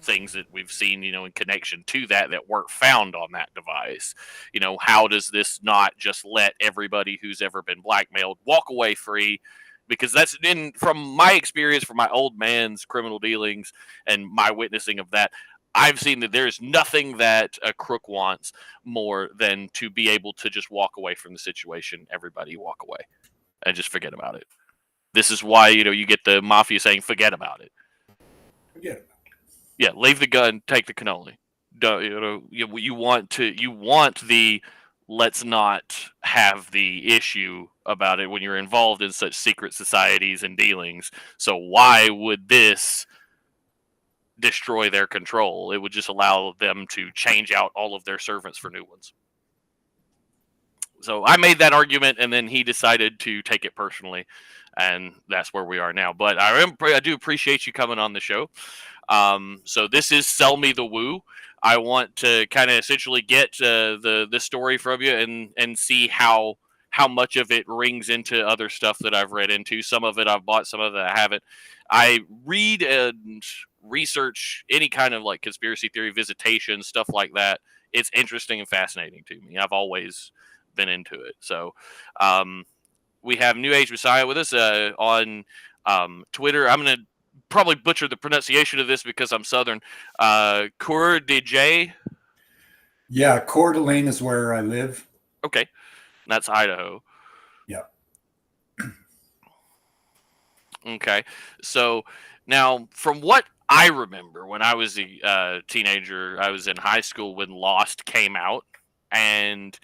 things that we've seen, in connection to that weren't found on that device. How does this not just let everybody who's ever been blackmailed walk away free? Because that's from my experience, from my old man's criminal dealings and my witnessing of that, I've seen that there's nothing that a crook wants more than to be able to just walk away from the situation. Everybody walk away and just forget about it. This is why, you get the mafia saying, forget about it. Forget about it. Yeah, leave the gun, take the cannoli. Don't, you want the let's not have the issue about it when you're involved in such secret societies and dealings. So why would this destroy their control? It would just allow them to change out all of their servants for new ones. So I made that argument, and then he decided to take it personally, and that's where we are now. But I do appreciate you coming on the show. So this is Sell Me the Woo. I want to kind of essentially get the story from you and see how much of it rings into other stuff that I've read into. Some of it I've bought, some of it I haven't. I read and research any kind of like conspiracy theory, visitation, stuff like that. It's interesting and fascinating to me. I've always been into it. So we have NewAgeMessiah with us on Twitter. I'm going to probably butcher the pronunciation of this because I'm Southern. Coeur d'Alene? Yeah, Coeur d'Alene is where I live. Okay. That's Idaho. Yeah. Okay. So now, from what I remember, when I was a teenager, I was in high school when Lost came out. And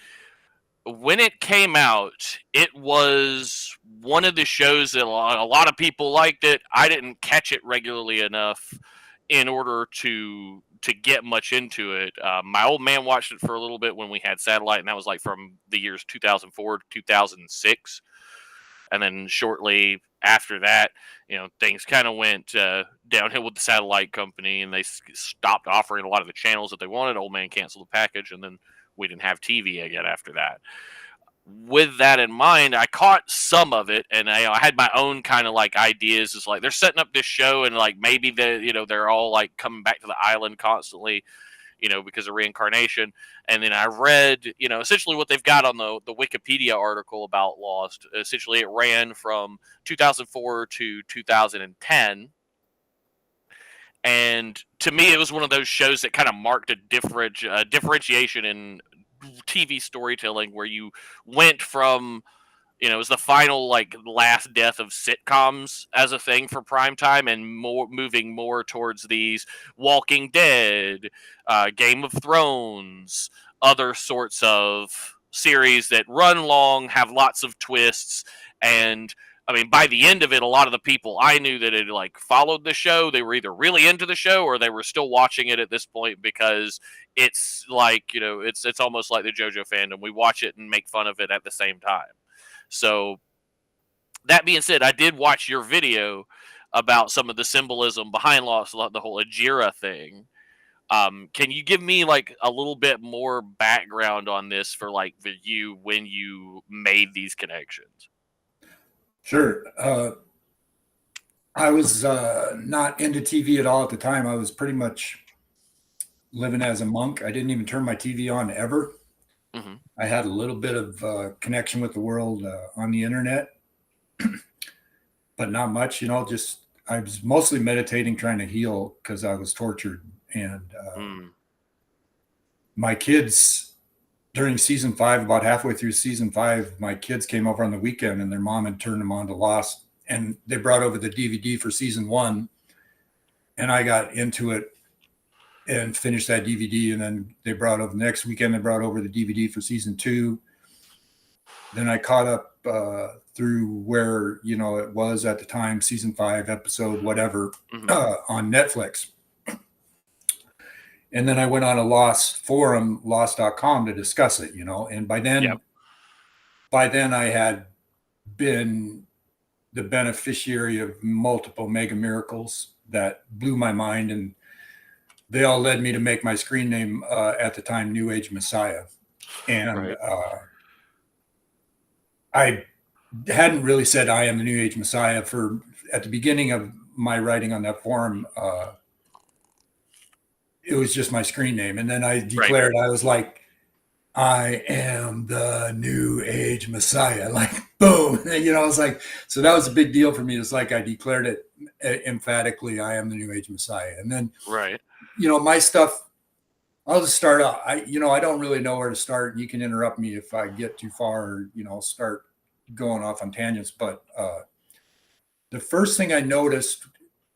when it came out, it was one of the shows that a lot of people liked it. I didn't catch it regularly enough in order to get much into it. My old man watched it for a little bit when we had satellite, and that was like from the years 2004 to 2006. And then shortly after that, things kind of went downhill with the satellite company, and they stopped offering a lot of the channels that they wanted. Old man canceled the package, and then we didn't have TV again after that. With that in mind, I caught some of it, and I had my own kind of like ideas. It's like they're setting up this show, and like maybe they're all like coming back to the island constantly, because of reincarnation. And then I read, essentially what they've got on the Wikipedia article about Lost. Essentially, it ran from 2004 to 2010. And to me, it was one of those shows that kind of marked a differentiation in TV storytelling, where you went from, it was the final like last death of sitcoms as a thing for primetime, and moving more towards these Walking Dead, Game of Thrones, other sorts of series that run long, have lots of twists. And I mean, by the end of it, a lot of the people I knew that had like followed the show, they were either really into the show or they were still watching it at this point, because it's like, it's almost like the JoJo fandom. We watch it and make fun of it at the same time. So that being said, I did watch your video about some of the symbolism behind Lost, the whole Ajira thing. Can you give me like a little bit more background on this for like you when you made these connections? Sure. I was not into TV at all at the time. I was pretty much living as a monk. I didn't even turn my TV on ever. Mm-hmm. I had a little bit of connection with the world on the internet, but not much, just I was mostly meditating, trying to heal because I was tortured. And my kids, during season 5, about halfway through season 5, my kids came over on the weekend, and their mom had turned them on to Lost, and they brought over the DVD for season 1, and I got into it and finished that DVD. And then they brought over the next weekend, they brought over the DVD for season 2. Then I caught up through where, it was at the time, season 5, episode, whatever, on Netflix. And then I went on a Lost forum, lost.com, to discuss it, and by then I had been the beneficiary of multiple mega miracles that blew my mind, and they all led me to make my screen name at the time, NewAgeMessiah. And I hadn't really said I am the NewAgeMessiah at the beginning of my writing on that forum. it was just my screen name. And then I Right. declared, I was like, I am the New Age Messiah. Like, boom. I was like, so that was a big deal for me. It's like I declared it emphatically, I am the New Age Messiah. And then, Right. my stuff, I'll just start out. I don't really know where to start. And you can interrupt me if I get too far or, start going off on tangents. But the first thing I noticed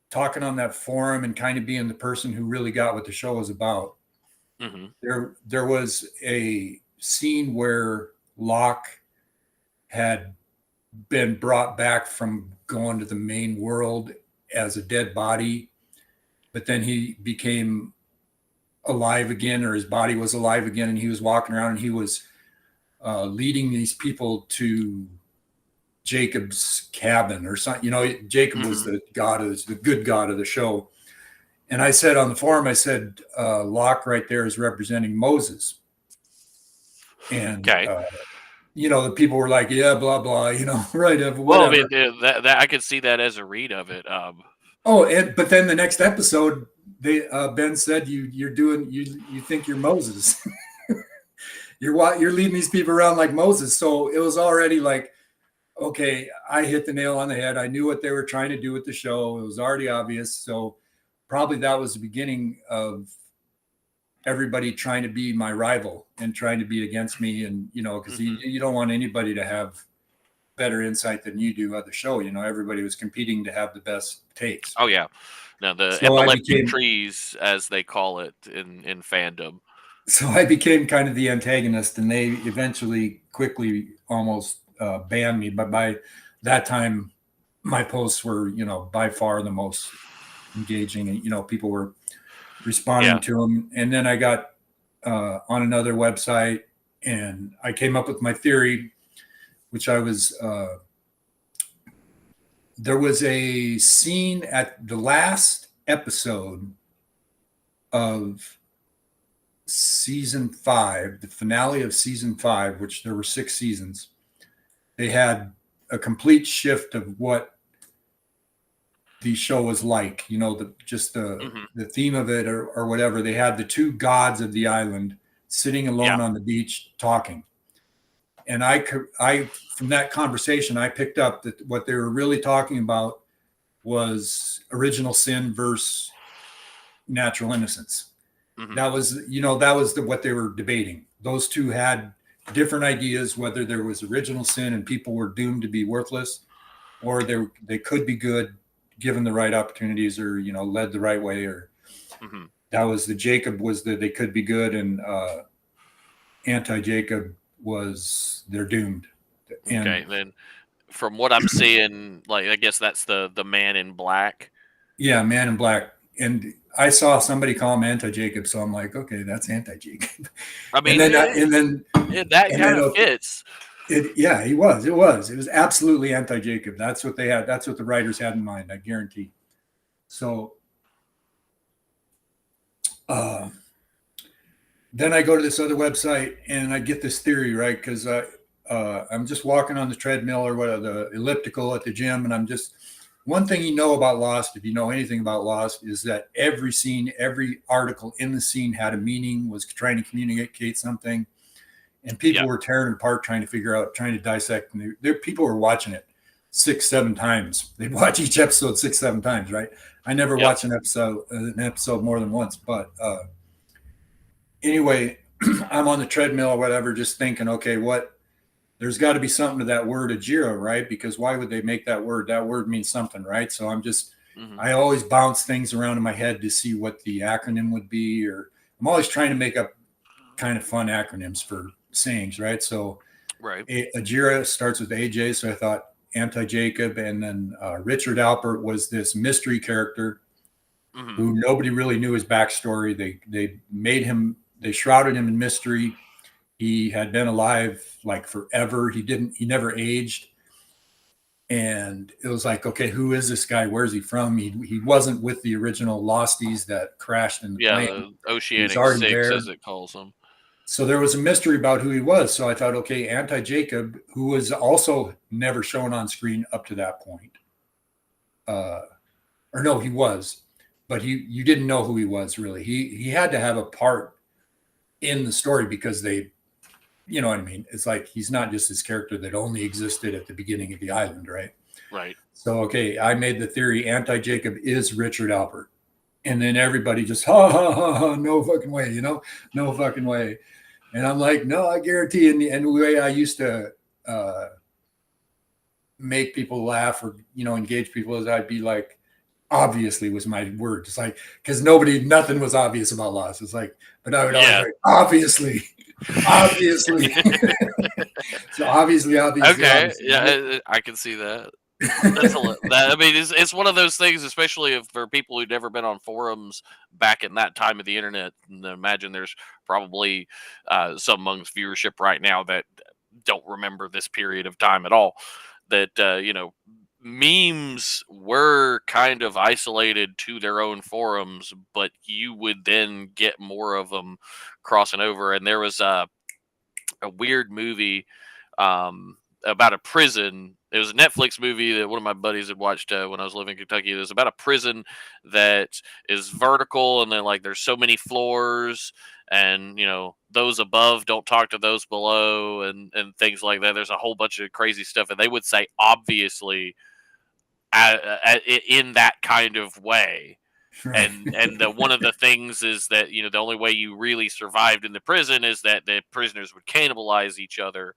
talking on that forum and kind of being the person who really got what the show was about, Mm-hmm. there was a scene where Locke had been brought back from going to the main world as a dead body, but then he became alive again, or his body was alive again, and he was walking around and he was leading these people to Jacob's cabin or something. Jacob was the good god of the show. And I said on the forum, I said, Locke right there is representing Moses. And, Okay. the people were like, yeah, blah, blah, right. Whatever. Well, I mean, that I could see that as a read of it. But then the next episode, Ben said, you think you're Moses. You're leading these people around like Moses. So it was already like, okay, I hit the nail on the head. I knew what they were trying to do with the show. It was already obvious. So probably that was the beginning of everybody trying to be my rival and trying to be against me. And, because you don't want anybody to have better insight than you do at the show. Everybody was competing to have the best takes. Oh, yeah. Now, the So epileptic trees, as they call it in fandom. So I became kind of the antagonist, and they eventually quickly almost banned me. But by that time, my posts were, by far the most engaging, and, people were responding to them. And then I got on another website, and I came up with my theory, which I was, there was a scene at the last episode of season 5, the finale of season 5, which there were 6 seasons. They had a complete shift of what the show was like, the theme of it or whatever. They had the 2 gods of the island sitting alone on the beach talking. And I from that conversation, I picked up that what they were really talking about was original sin versus natural innocence. Mm-hmm. That was what they were debating. Those two had different ideas, whether there was original sin and people were doomed to be worthless, or they could be good given the right opportunities, or led the right way, or that was the Jacob was that they could be good, and anti-Jacob was they're doomed. And, okay, then from what I'm seeing, like I guess that's the man in black. Yeah, man in black. And I saw somebody call him anti-Jacob, so I'm like, okay, that's anti-Jacob. I mean, and then that kind of fits. He was. It was absolutely anti-Jacob. That's what they had. That's what the writers had in mind. I guarantee. So, then I go to this other website and I get this theory, right? Because I'm just walking on the treadmill or the elliptical at the gym, and I'm just. One thing about Lost, if you know anything about Lost, is that every scene, every article in the scene had a meaning, was trying to communicate something, and people were tearing it apart, trying to figure out, trying to dissect. And people were watching it 6-7 times. They'd watch each episode 6-7 times, right? I never watched an episode more than once, but anyway, I'm on the treadmill or whatever, just thinking, okay, there's got to be something to that word Ajira, right? Because why would they make that word? That word means something, right? So I'm just, I always bounce things around in my head to see what the acronym would be, or I'm always trying to make up kind of fun acronyms for sayings, right? So Ajira starts with AJ. So I thought anti-Jacob, and then Richard Alpert was this mystery character who nobody really knew his backstory. They shrouded him in mystery. He had been alive like forever. He never aged. And it was like, okay, who is this guy? Where's he from? He wasn't with the original Losties that crashed in the plane. The Oceanic 6, there, as it calls them. So there was a mystery about who he was. So I thought, okay, anti-Jacob, who was also never shown on screen up to that point. He was. but you didn't know who he was really. He had to have a part in the story because they, you know what I mean? It's like he's not just this character that only existed at the beginning of the island, right? Right. So, okay, I made the theory anti-Jacob is Richard Alpert. And then everybody just, ha, ha, ha, ha, no fucking way, you know? No fucking way. And I'm like, no, I guarantee. And the way I used to make people laugh or, you know, engage people is I'd be like, obviously was my word. It's like, because nothing was obvious about Lost. It's like, but I would always like, obviously. Obviously. So obviously. Okay. Obviously. Yeah, I can see that. That's I mean, it's one of those things, especially for people who've never been on forums back in that time of the internet. And imagine there's probably some amongst viewership right now that don't remember this period of time at all. That you know, memes were kind of isolated to their own forums, but you would then get more of them crossing over. And there was a weird movie about a prison. It was a Netflix movie that one of my buddies had watched when I was living in Kentucky. It was about a prison that is vertical, and then like there's so many floors, and you know those above don't talk to those below, and things like that. There's a whole bunch of crazy stuff, and they would say obviously in that kind of way. Right. And one of the things is that you know the only way you really survived in the prison is that the prisoners would cannibalize each other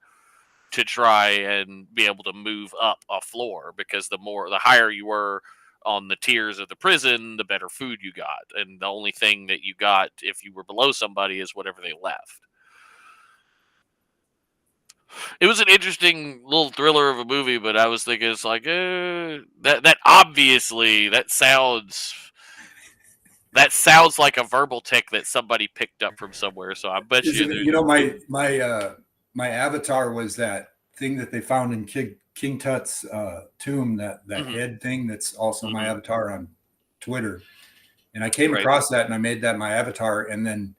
to try and be able to move up a floor, because the higher you were on the tiers of the prison, the better food you got, and the only thing that you got if you were below somebody is whatever they left. It was an interesting little thriller of a movie, but I was thinking it's like that obviously that sounds like a verbal tick that somebody picked up from somewhere. So I bet you know my avatar was that thing that they found in King Tut's tomb, that head thing that's also my avatar on Twitter. And I came across that and I made that my avatar. And then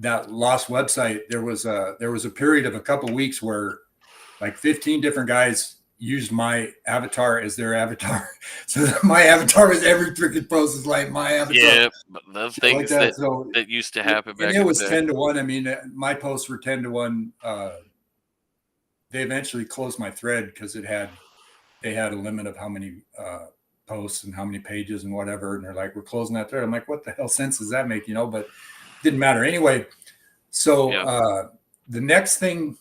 that Lost website, there was a period of a couple weeks where like 15 different guys used my avatar as their avatar. So my avatar was every freaking post is like my avatar. Yeah, but the things like that used to happen back and it was 10-1. I mean, my posts were 10-1. They eventually closed my thread because they had a limit of how many posts and how many pages and whatever. And they're like, we're closing that thread. I'm like, what the hell sense does that make? You know, but it didn't matter anyway. So the next thing,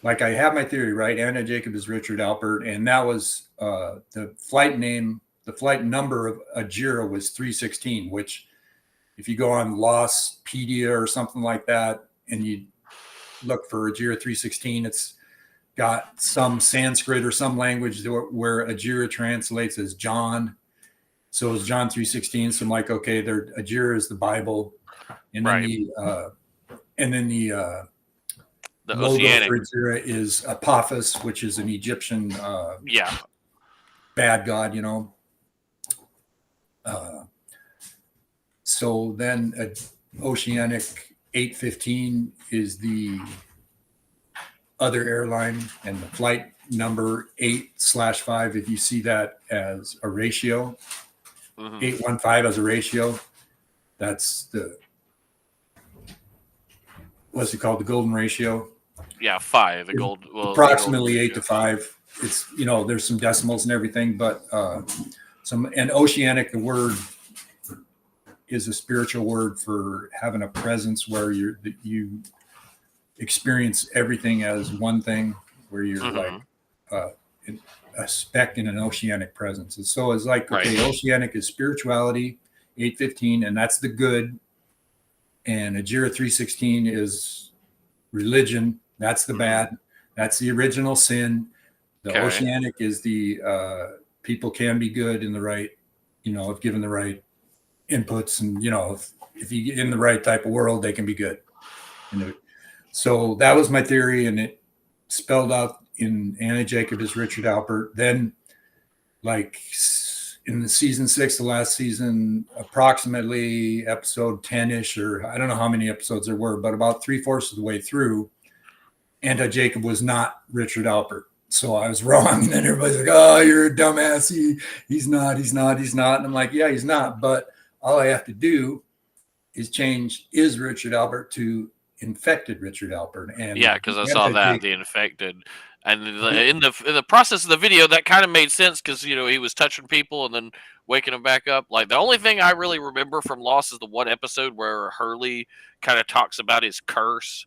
like I have my theory, right? Anna Jacob is Richard Alpert. And that was the flight number of Ajira was 316, which if you go on Lostpedia or something like that, and you look for Ajira 316, it's got some Sanskrit or some language where Ajira translates as John. So it's John 316. So I'm like, okay, Ajira is the Bible. And then the Oceanic for Ajira is Apophis, which is an Egyptian bad god, you know. So then Oceanic 815 is the other airline, and the flight number 8/5, if you see that as a ratio, 815 as a ratio, that's the, what's it called? The golden ratio. Yeah, 5. Approximately 8 to 5. It's, you know, there's some decimals and everything, but and oceanic, the word is a spiritual word for having a presence where you experience everything as one thing, where you're like a speck in an oceanic presence. And so it's like, okay, oceanic is spirituality, 815, and that's the good. And Ajira 316 is religion. That's the bad. That's the original sin. The oceanic is the people can be good in the right, you know, if given the right inputs, and you know, if you get in the right type of world, they can be good. So that was my theory, and it spelled out in Anna Jacob as Richard Alpert. Then, like in the season 6, the last season, approximately episode 10-ish, or I don't know how many episodes there were, but about 3/4 of the way through, Anna Jacob was not Richard Alpert. So I was wrong. And then everybody's like, oh, you're a dumbass. He's not. And I'm like, yeah, he's not. But all I have to do is change is Richard Albert to infected Richard Albert. And Yeah, because I saw that anti-Jake. the infected, and in the process of the video, that kind of made sense because he was touching people and then waking them back up. Like the only thing I really remember from Lost is the one episode where Hurley kind of talks about his curse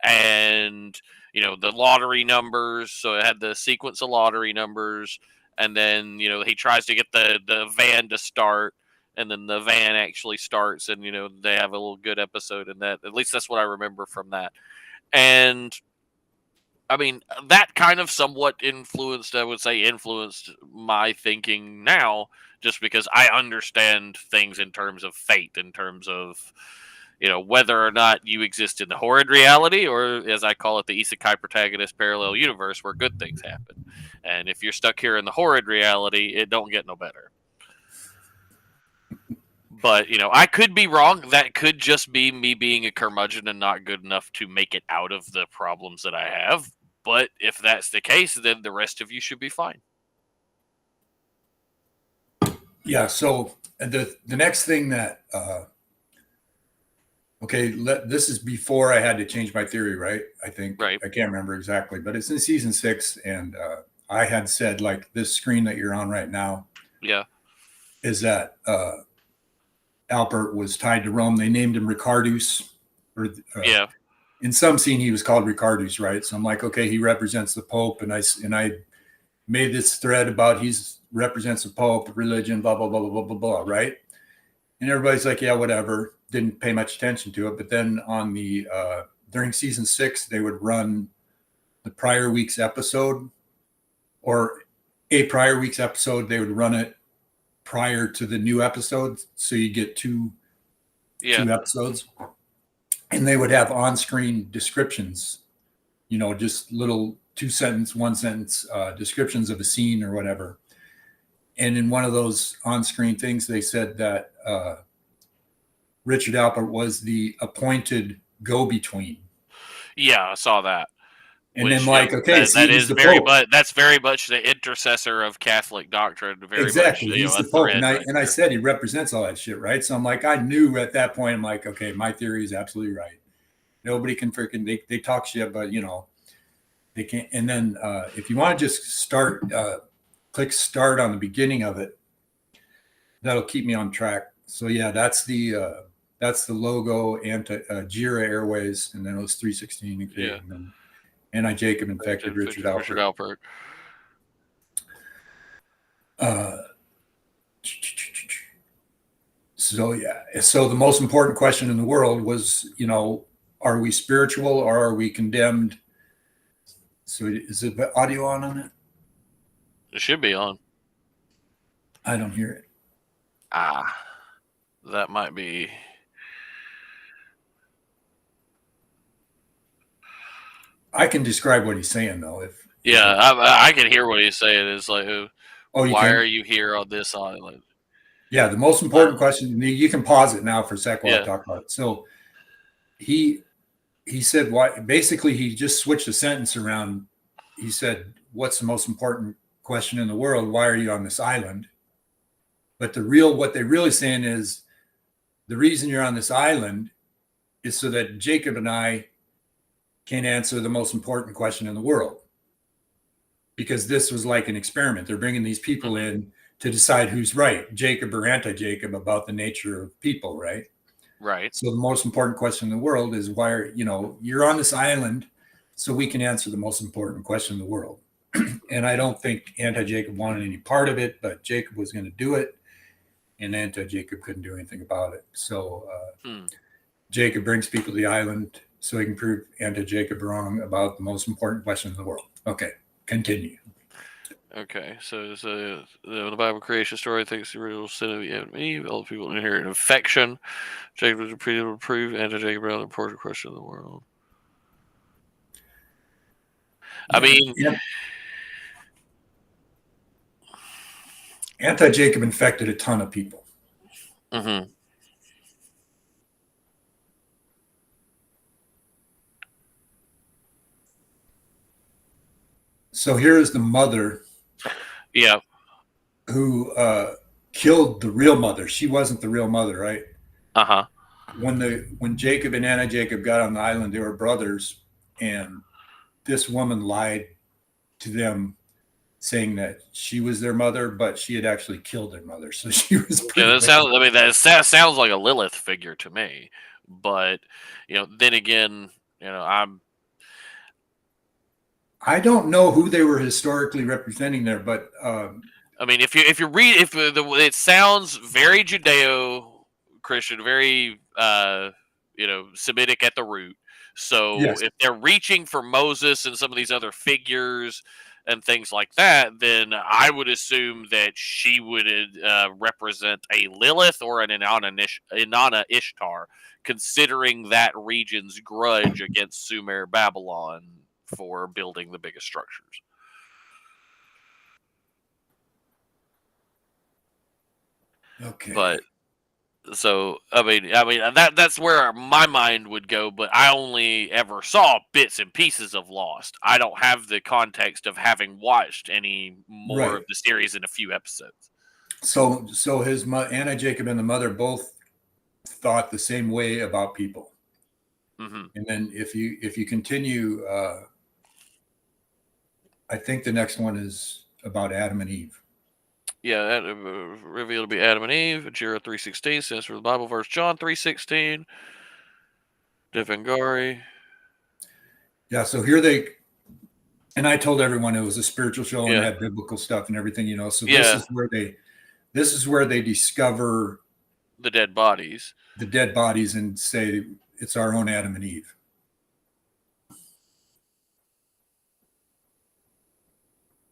and the lottery numbers. So it had the sequence of lottery numbers, and then he tries to get the van to start, and then the van actually starts, and they have a little good episode in that. At least that's what I remember from that. And I mean, that kind of somewhat I would say, influenced my thinking now, just because I understand things in terms of fate, in terms of, whether or not you exist in the horrid reality, or as I call it, the isekai protagonist parallel universe where good things happen. And if you're stuck here in the horrid reality, it don't get no better. But, I could be wrong. That could just be me being a curmudgeon and not good enough to make it out of the problems that I have. But if that's the case, then the rest of you should be fine. Yeah. So the next thing that, this is before I had to change my theory, right? I think, Right. I can't remember exactly, but it's in season 6. And I had said, like, this screen that you're on right now. Yeah. Is that Albert was tied to Rome. They named him Ricardus. Yeah. In some scene, he was called Ricardus, right? So I'm like, okay, he represents the Pope, and I made this thread about he's represents the Pope, religion, blah blah blah blah blah blah blah, right? And everybody's like, yeah, whatever. Didn't pay much attention to it. But then on the during season 6, they would run the prior week's episode, or a prior week's episode. They would run it prior to the new episode, so you get two episodes, and they would have on-screen descriptions, just little 2-sentence, 1-sentence descriptions of a scene or whatever. And in one of those on-screen things, they said that Richard Albert was the appointed go-between. Yeah, I saw that. And then, like, okay, that is very much, that's very much the intercessor of Catholic doctrine. Very exactly, much, he's the Pope, and I said he represents all that shit, right? So I'm like, I knew at that point, I'm like, okay, my theory is absolutely right. Nobody can freaking they talk shit, but they can't. And then if you want to just start, click start on the beginning of it. That'll keep me on track. So yeah, that's the logo, Jira Airways, and then it was 316. Yeah. And then NewAgeMessiah infected Richard Albert. So yeah. So the most important question in the world was, are we spiritual or are we condemned? So is the audio on it? It should be on. I don't hear it. That might be. I can describe what he's saying though. I can hear what he's saying. It's like, why are you here on this island? Yeah, the most important question. You can pause it now for a sec while I talk about it. So he said, why? Basically, he just switched the sentence around. He said, "What's the most important question in the world? Why are you on this island?" But what they're really saying is, the reason you're on this island is so that Jacob and I can answer the most important question in the world. Because this was like an experiment. They're bringing these people in to decide who's right, Jacob or anti-Jacob, about the nature of people, right? Right. So the most important question in the world is why you're on this island so we can answer the most important question in the world. And I don't think anti-Jacob wanted any part of it, but Jacob was going to do it, and anti-Jacob couldn't do anything about it. So Jacob brings people to the island so he can prove anti-Jacob wrong about the most important question in the world. Okay, continue. Okay, so the Bible creation story thinks the original sin of Adam and Eve, all the people inherit infection. Jacob was repeated to prove anti-Jacob around the important question of the world. I mean, anti-Jacob infected a ton of people. Mm-hmm. So here is the mother. Yeah. Who killed the real mother. She wasn't the real mother, right? Uh-huh. When Jacob and Anna Jacob got on the island, they were brothers, and this woman lied to them, saying that she was their mother, but she had actually killed their mother. So she was pretty. Yeah, that sounds. I mean, that sounds like a Lilith figure to me. But then again, I don't know who they were historically representing there, but I mean, if you read, it sounds very Judeo-Christian, very Semitic at the root. So yes. if they're reaching for Moses and some of these other figures and things like that, then I would assume that she would represent a Lilith or an Inanna Ishtar, considering that region's grudge against Sumer Babylon for building the biggest structures. Okay. But so I mean that's where my mind would go, but I only ever saw bits and pieces of Lost. I don't have the context of having watched any more of the series in a few episodes. So his Anna Jacob and the mother both thought the same way about people. Mm-hmm. And then if you continue, I think the next one is about Adam and Eve. Yeah, that revealed to be Adam and Eve. Jira 3:16 says for the Bible verse John 3:16. Devangari. Yeah, so here and I told everyone it was a spiritual show and had biblical stuff and everything, So this is where they discover the dead bodies. The dead bodies and say it's our own Adam and Eve.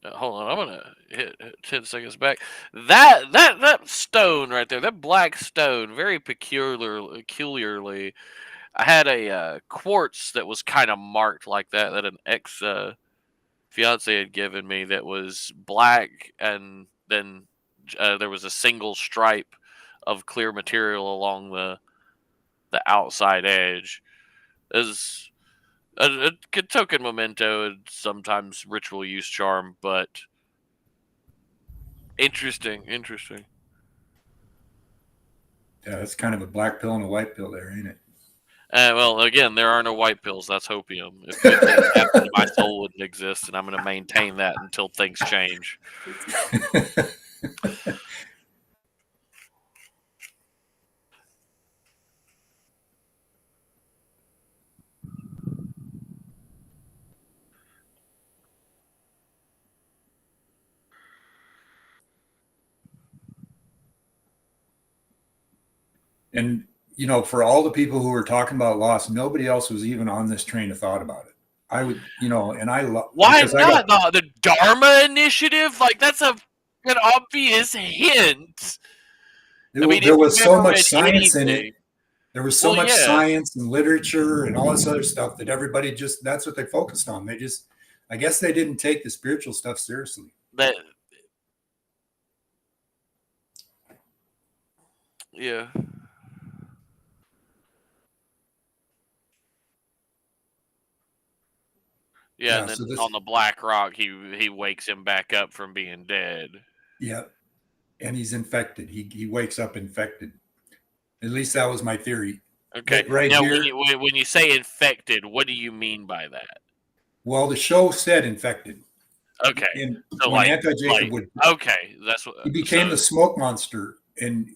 Hold on, I'm gonna hit 10 seconds back. That stone right there, that black stone, very peculiarly. I had a quartz that was kind of marked like that an ex fiance had given me that was black, and then there was a single stripe of clear material along the outside edge. As a token memento and sometimes ritual use charm, but interesting. Yeah, that's kind of a black pill and a white pill there, ain't it? Well, again, there are no white pills. That's hopium. If it didn't happen, my soul wouldn't exist, and I'm going to maintain that until things change. And for all the people who were talking about Lost, nobody else was even on this train of thought about it. I would, and I love. Why not the Dharma Initiative? Like that's an obvious hint. There was so much science in it. There was so much science and literature and all this other stuff that everybody that's what they focused on. I guess they didn't take the spiritual stuff seriously. Yeah. Yeah, and then on the Black Rock, he wakes him back up from being dead. Yeah, and he's infected. He wakes up infected. At least that was my theory. Okay. Right now, here, when you say infected, what do you mean by that? Well, the show said infected. Okay. And so when Anti-Jacob would... Okay, that's what... He became the smoke monster, and...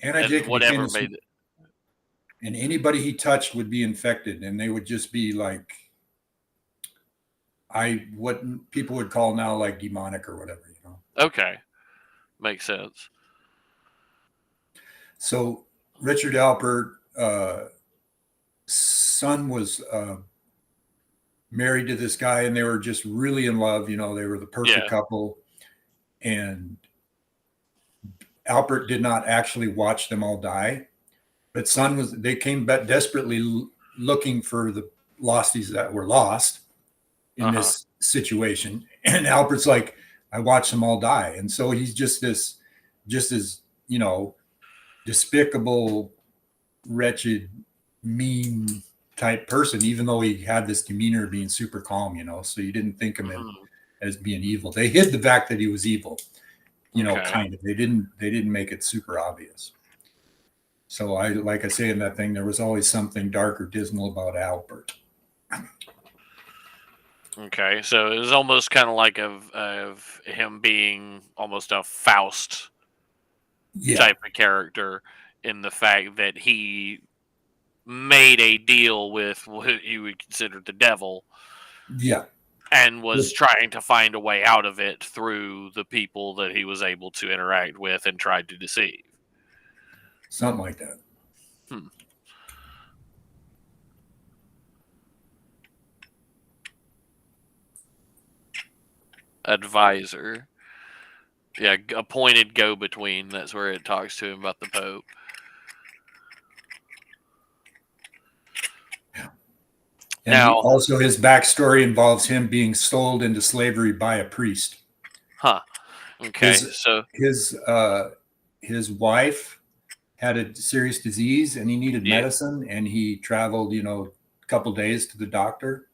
Anti-Jacob whatever made it. And anybody he touched would be infected, and they would just be like... what people would call now like demonic or whatever, Okay. Makes sense. So Richard Alpert, son was married to this guy, and they were just really in love. They were the perfect couple. And Alpert did not actually watch them all die, but they came back desperately looking for the losties that were lost in this situation. And Albert's like, I watched them all die. And so he's just as despicable, wretched, mean type person, even though he had this demeanor of being super calm, so you didn't think of him as being evil. They hid the fact that he was evil, kind of. They didn't make it super obvious. So like I say in that thing, there was always something dark or dismal about Albert. Okay, so it was almost kind of like of him being almost a Faust type of character, in the fact that he made a deal with what you would consider the devil. Yeah. And was trying to find a way out of it through the people that he was able to interact with and tried to deceive. Something like that. Advisor. Yeah, appointed go-between. That's where it talks to him about the Pope. Yeah. And now, also his backstory involves him being sold into slavery by a priest. Huh. Okay. His wife had a serious disease and he needed medicine, and he traveled, a couple days to the doctor.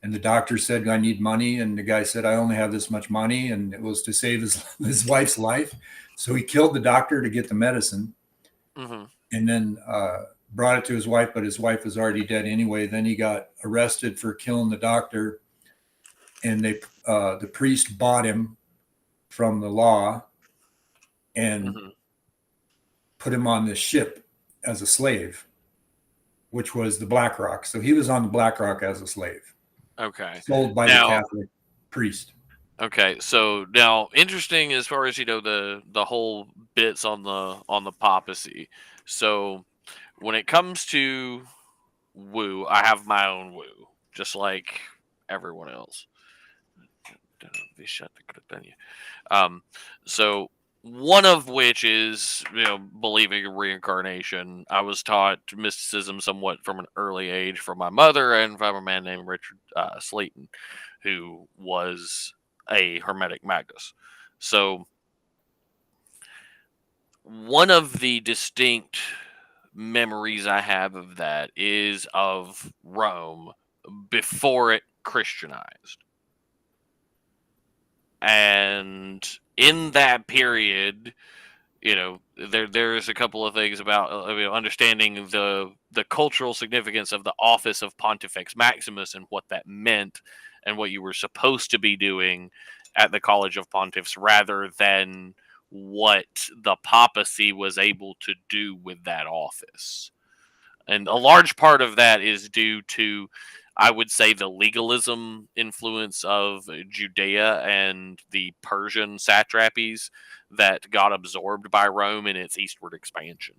And the doctor said, I need money. And the guy said, I only have this much money. And it was to save his wife's life. So he killed the doctor to get the medicine. And then brought it to his wife, but his wife was already dead anyway. Then he got arrested for killing the doctor. And the priest bought him from the law and put him on this ship as a slave, which was the Black Rock. So he was on the Black Rock as a slave. Okay. Sold by the Catholic priest. Okay, so now interesting as far as the whole bits on the papacy. So when it comes to woo, I have my own woo, just like everyone else. So one of which is believing in reincarnation. I was taught mysticism somewhat from an early age from my mother and from a man named Richard Slayton, who was a Hermetic Magus. So one of the distinct memories I have of that is of Rome before it Christianized. And in that period, there's a couple of things about understanding the cultural significance of the office of Pontifex Maximus and what that meant and what you were supposed to be doing at the College of Pontiffs, rather than what the papacy was able to do with that office. And a large part of that is due to, I would say, the legalism influence of Judea and the Persian satrapies that got absorbed by Rome in its eastward expansion.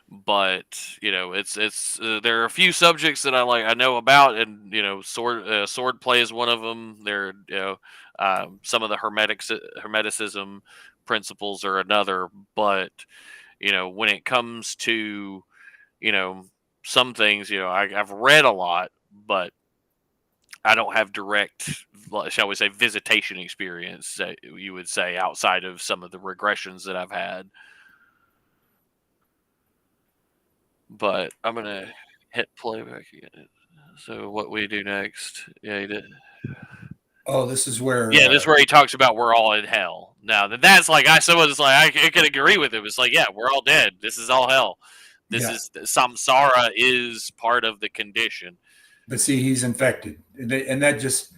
But it's there are a few subjects that I know about, and sword play is one of them. There, some of the hermeticism principles are another. But when it comes to some things, I've read a lot, but I don't have direct, shall we say, visitation experience that you would say, outside of some of the regressions that I've had. But I'm going to hit playback again. So what we do next. Yeah, he did. Oh, this is where... Yeah, this is where he talks about we're all in hell. Now, that's like, someone's like, I can agree with him. It's like, yeah, we're all dead. This is all hell. This is... Samsara is part of the condition. But see, he's infected. And that just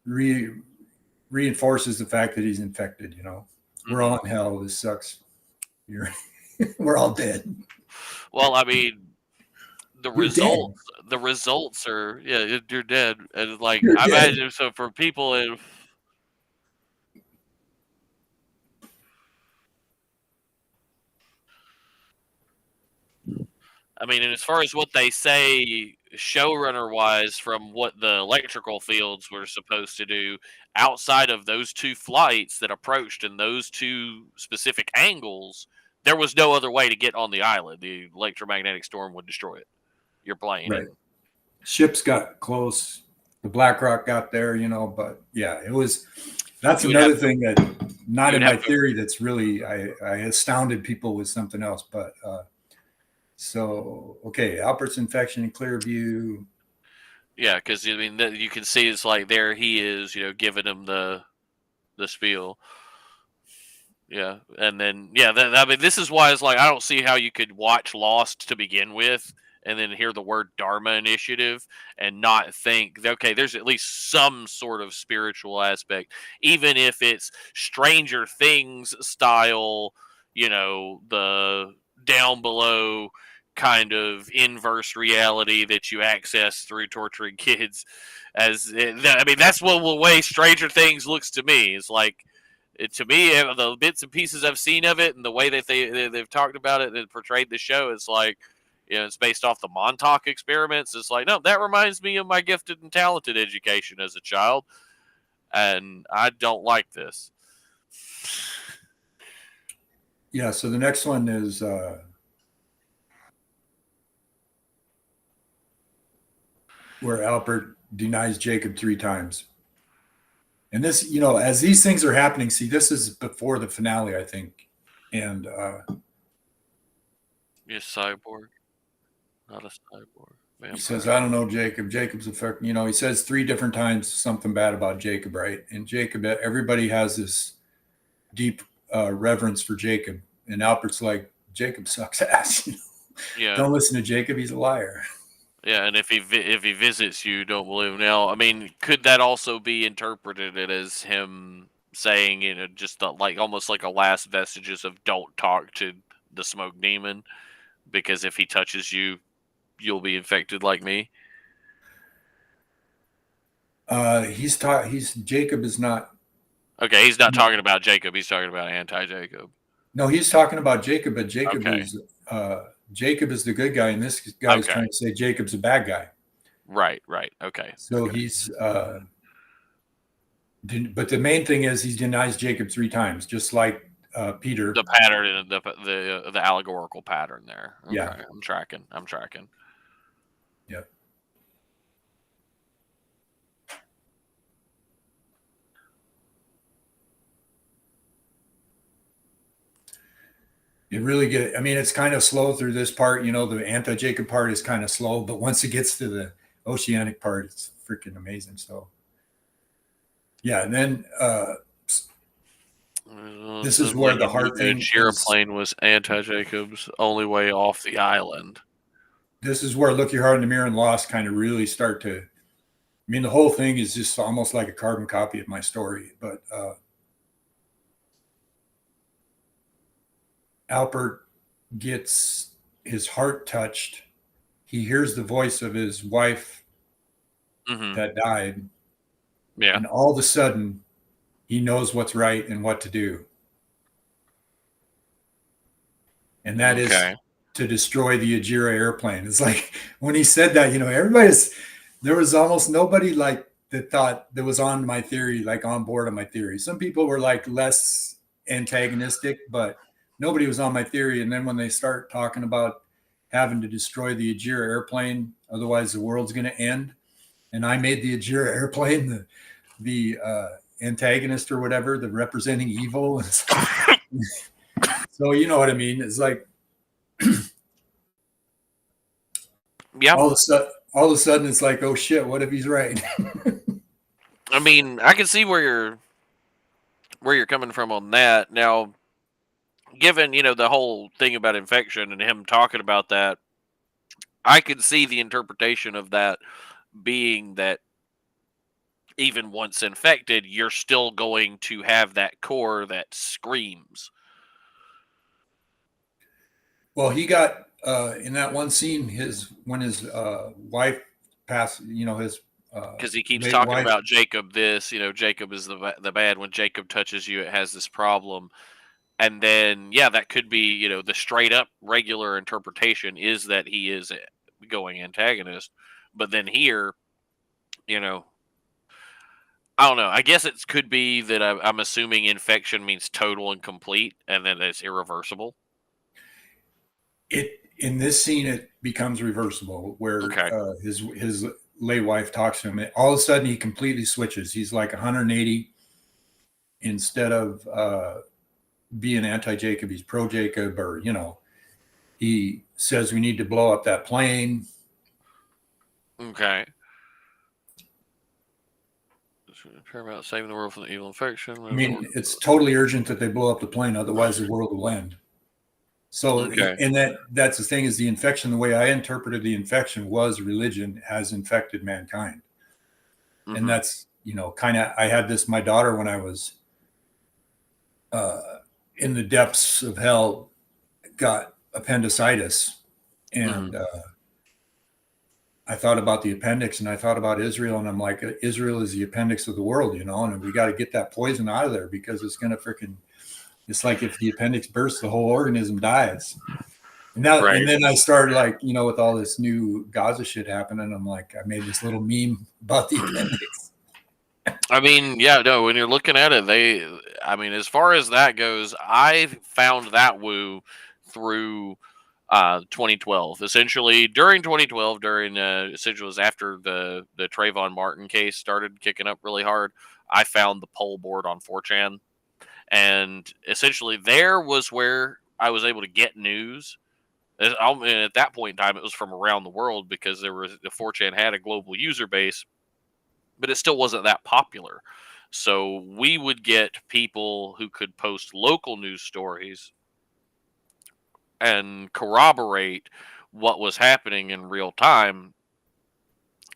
reinforces the fact that he's infected, We're all in hell. This sucks. We're all dead. Well, I mean, the results are, you're dead. And like, I imagine, so for people I mean, and as far as what they say, showrunner wise, from what the electrical fields were supposed to do, outside of those two flights that approached in those two specific angles, there was no other way to get on the island. The electromagnetic storm would destroy it. Your plane. Right. Ships got close. The Black Rock got there, but yeah, it was. That's another thing not You'd in have my to. theory. That's really I astounded people with something else. But so okay, Albert's infection in Clearview. Yeah, because I mean, you can see it's like there he is, giving him the spiel. Yeah, and then I mean, this is why it's like I don't see how you could watch Lost to begin with, and then hear the word Dharma Initiative and not think, okay, there's at least some sort of spiritual aspect, even if it's Stranger Things style, the down below kind of inverse reality that you access through torturing kids. I mean, that's what the way Stranger Things looks to me. It's like, to me, the bits and pieces I've seen of it and the way that they've talked about it and portrayed the show, it's like, it's based off the Montauk experiments. It's like, no, that reminds me of my gifted and talented education as a child, and I don't like this. Yeah. So the next one is where Albert denies Jacob 3 times. And this, as these things are happening, see, this is before the finale, I think. And You're a cyborg, not a cyborg. Vampire. he says, I don't know, Jacob. Jacob's a fuck. He says 3 different times something bad about Jacob, right? And Jacob, everybody has this deep reverence for Jacob. And Albert's like, Jacob sucks ass. Yeah. Don't listen to Jacob. He's a liar. Yeah, and if he visits you, don't believe him. Now, I mean, could that also be interpreted as him saying, just like almost like a last vestiges of don't talk to the smoke demon, because if he touches you, you'll be infected like me. He's Jacob is not. Okay, he's not talking about Jacob. He's talking about anti-Jacob. No, he's talking about Jacob, but Jacob Okay. is Jacob is the good guy, and this guy's Okay. trying to say Jacob's a bad guy. Right. Okay. So okay. he's but the main thing is he denies Jacob 3 times, just like Peter. The pattern, the allegorical pattern there. Okay. Yeah. I'm tracking. Yep. You really get, I mean, it's kind of slow through this part. The anti-Jacob part is kind of slow, but once it gets to the oceanic part, it's freaking amazing. So, yeah, and then this is where the heart thing. Airplane was anti-Jacob's only way off the island. This is where Look Your Heart in the Mirror and Lost kind of really start to. I mean, the whole thing is just almost like a carbon copy of my story, but Albert gets his heart touched. He hears the voice of his wife that died. Yeah. And all of a sudden, he knows what's right and what to do. And that is to destroy the Ajira airplane. It's like when he said that, there was almost nobody like that thought that was on my theory, like on board on my theory. Some people were like less antagonistic, but nobody was on my theory. And then when they start talking about having to destroy the Ajira airplane, otherwise the world's going to end. And I made the Ajira airplane the antagonist or whatever, the representing evil. So you know what I mean? It's like, yeah. All of a sudden, it's like, oh shit, what if he's right? I mean, I can see where you're coming from on that. Now, given the whole thing about infection and him talking about that, I could see the interpretation of that being that even once infected, you're still going to have that core that screams. Well, he got in that one scene, when his wife passed, his because he keeps talking about Jacob. Jacob is the bad. When Jacob touches you, it has this problem. And then, that could be, the straight up regular interpretation is that he is going antagonist. But then here, I don't know. I guess it could be that I'm assuming infection means total and complete, and then it's irreversible. In this scene, it becomes reversible, where his lay wife talks to him. All of a sudden, he completely switches. He's like 180. instead of being anti-Jacob, he's pro-Jacob, or he says we need to blow up that plane. Okay. Care about saving the world from the evil infection. I mean, it's totally urgent that they blow up the plane, otherwise the world will end. So, okay. And that's the thing, is the infection, the way I interpreted the infection was religion has infected mankind. Mm-hmm. And that's, kind of, I had this, my daughter, when I was in the depths of hell, got appendicitis. And I thought about the appendix, and I thought about Israel, and I'm like, Israel is the appendix of the world, and we got to get that poison out of there, because it's going to it's like if the appendix bursts, the whole organism dies. And now, right. And then I started with all this new Gaza shit happening, I'm like, I made this little meme about the appendix. I mean, yeah, no, when you're looking at it, as far as that goes, I found that woo through 2012. Essentially, during 2012, essentially was after the Trayvon Martin case started kicking up really hard, I found the poll board on 4chan. And essentially, there was where I was able to get news. And at that point in time, it was from around the world, because the 4chan had a global user base, but it still wasn't that popular. So we would get people who could post local news stories and corroborate what was happening in real time.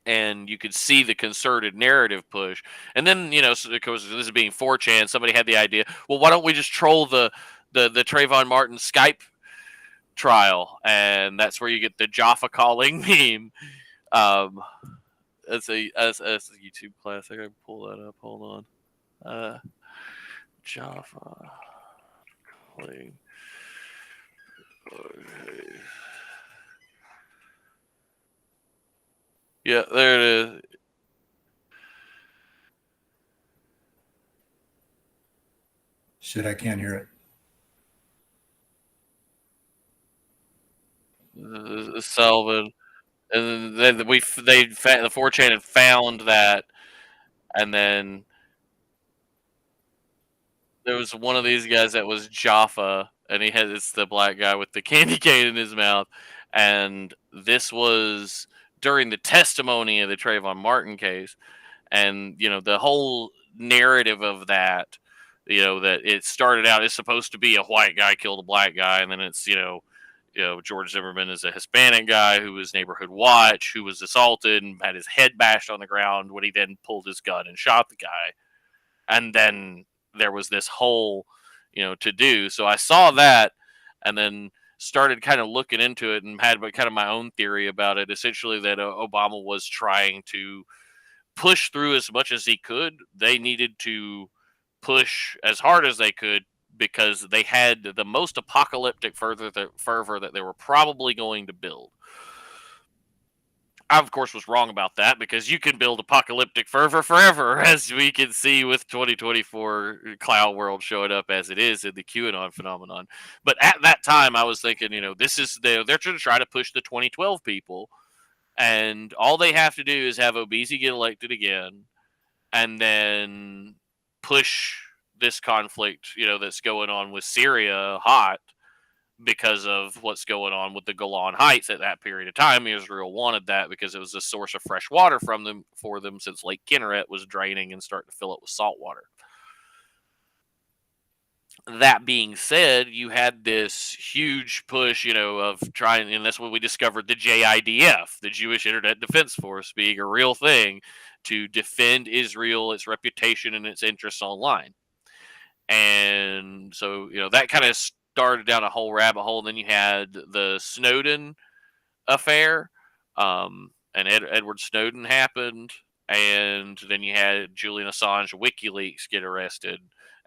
And you could see the concerted narrative push. And then, of course, this is being 4chan, somebody had the idea, well, why don't we just troll the Trayvon Martin Skype trial? And that's where you get the Jaffa calling meme. That's a YouTube classic. I can pull that up. Hold on. Jaffa calling. Okay. Yeah, there it is. Shit, I can't hear it. Selvin, and then the 4chan had found that, and then there was one of these guys that was Jaffa, and it's the black guy with the candy cane in his mouth, and this was during the testimony of the Trayvon Martin case. And, the whole narrative of that, that it started out, it's supposed to be a white guy killed a black guy. And then it's, George Zimmerman is a Hispanic guy who was neighborhood watch, who was assaulted and had his head bashed on the ground when he then pulled his gun and shot the guy. And then there was this whole, to do. So I saw that, and then started kind of looking into it, and had kind of my own theory about it. Essentially, that Obama was trying to push through as much as he could. They needed to push as hard as they could, because they had the most apocalyptic fervor that they were probably going to build. I, of course, was wrong about that, because you can build apocalyptic fervor forever, as we can see with 2024 Cloud World showing up as it is in the QAnon phenomenon. But at that time, I was thinking, this is they're going to try to push the 2012 people, and all they have to do is have Obese get elected again, and then push this conflict, that's going on with Syria hot, because of what's going on with the Golan Heights at that period of time. Israel wanted that because it was a source of fresh water for them, since Lake Kinneret was draining and starting to fill up with salt water. That being said, you had this huge push, of trying, and that's when we discovered the JIDF, the Jewish Internet Defense Force, being a real thing to defend Israel, its reputation, and its interests online. And so, that kind of started down a whole rabbit hole. And then you had the Snowden affair, and Edward Snowden happened, and then you had Julian Assange, WikiLeaks, get arrested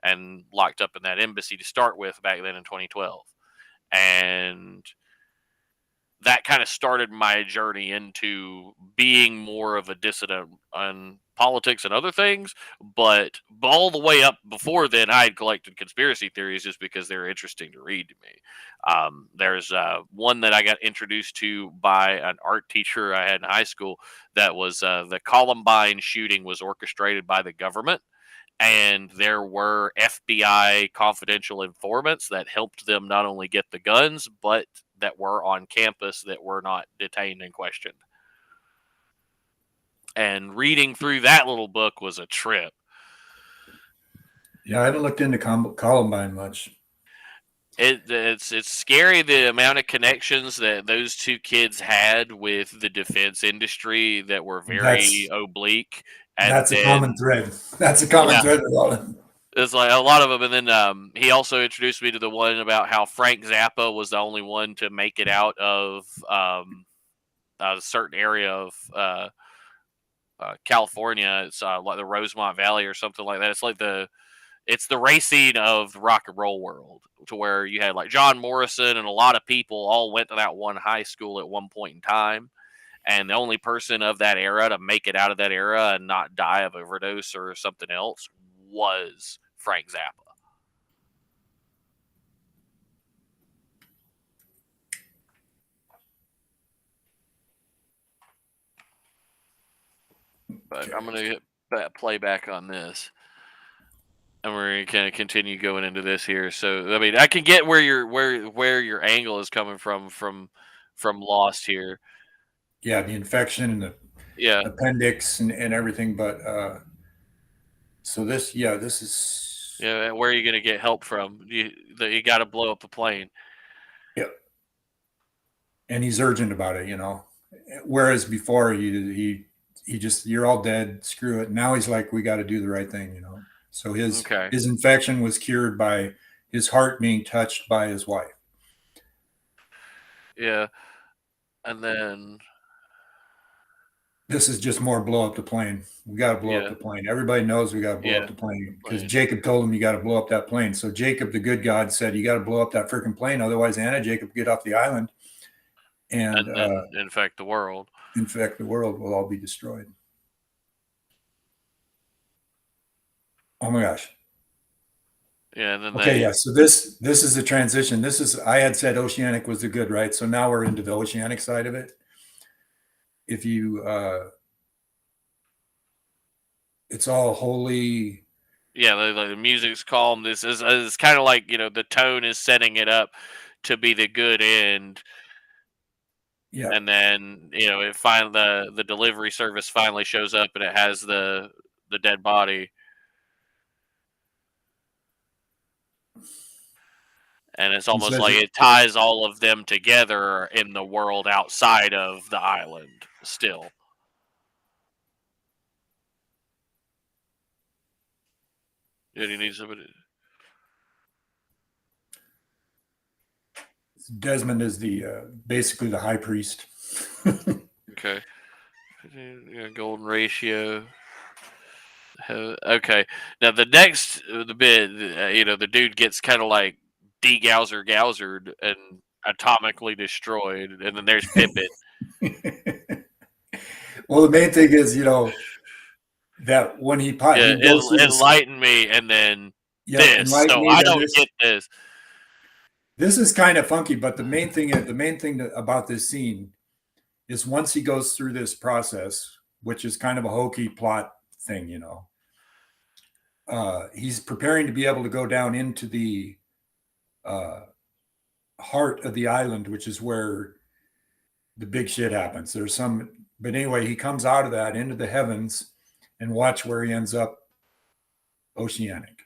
and locked up in that embassy to start with back then in 2012. And that kind of started my journey into being more of a dissident on politics and other things. But all the way up before then, I had collected conspiracy theories just because they were interesting to read to me. There's one that I got introduced to by an art teacher I had in high school, that was the Columbine shooting was orchestrated by the government. and there were FBI confidential informants that helped them not only get the guns, but that were on campus that were not detained and questioned. And reading through that little book was a trip. Yeah, I haven't looked into Columbine much. It's scary the amount of connections that those two kids had with the defense industry that were very That's oblique, and that's a common then thread. That's a common yeah, thread with all of them. it's like a lot of them. And then he also introduced me to the one about how Frank Zappa was the only one to make it out of a certain area of California. It's like the Rosemont Valley or something like that. It's the racing of the rock and roll world, to where you had like John Morrison and a lot of people all went to that one high school at one point in time. And the only person of that era to make it out of that era and not die of overdose or something else was Frank Zappa. But I'm going to hit play back on this. And we're going to kind of continue going into this here. So, I mean, I can get where your angle is coming from Lost here. Yeah, the infection and the Yeah. appendix and everything. But so this is Yeah, where are you going to get help from? You got to blow up the plane. yeah, and he's urgent about it, Whereas before he just, you're all dead, screw it. Now he's like, we got to do the right thing, So Okay. his infection was cured by his heart being touched by his wife. Yeah, and then this is just more blow up the plane. We got to blow up the plane. Everybody knows we got to blow up the plane because Jacob told him you got to blow up that plane. So Jacob, the good God, said you got to blow up that freaking plane, otherwise Anna Jacob get off the island and then infect the world. Infect the world, will all be destroyed. Oh my gosh. Yeah, and then okay, yeah. So this is the transition. This is, I had said oceanic was the good, right? So now we're into the oceanic side of it. If you it's all holy. Yeah, the music's calm. This is kind of like, the tone is setting it up to be the good end. Yeah. And then, it finally the delivery service finally shows up and it has the dead body. And it's almost like it ties all of them together in the world outside of the island still. Yeah, you need somebody. Desmond is the basically the high priest. Okay. Golden ratio. Okay. Now the next the bit, the dude gets kind of like gousered and atomically destroyed, and then there's Pippin. Well, the main thing is, that when he goes through this, enlighten me, and then this. So I don't get this. This is kind of funky, but the main thing about this scene is once he goes through this process, which is kind of a hokey plot thing, he's preparing to be able to go down into the heart of the island, which is where the big shit happens. But anyway, he comes out of that into the heavens, and watch where he ends up. Oceanic.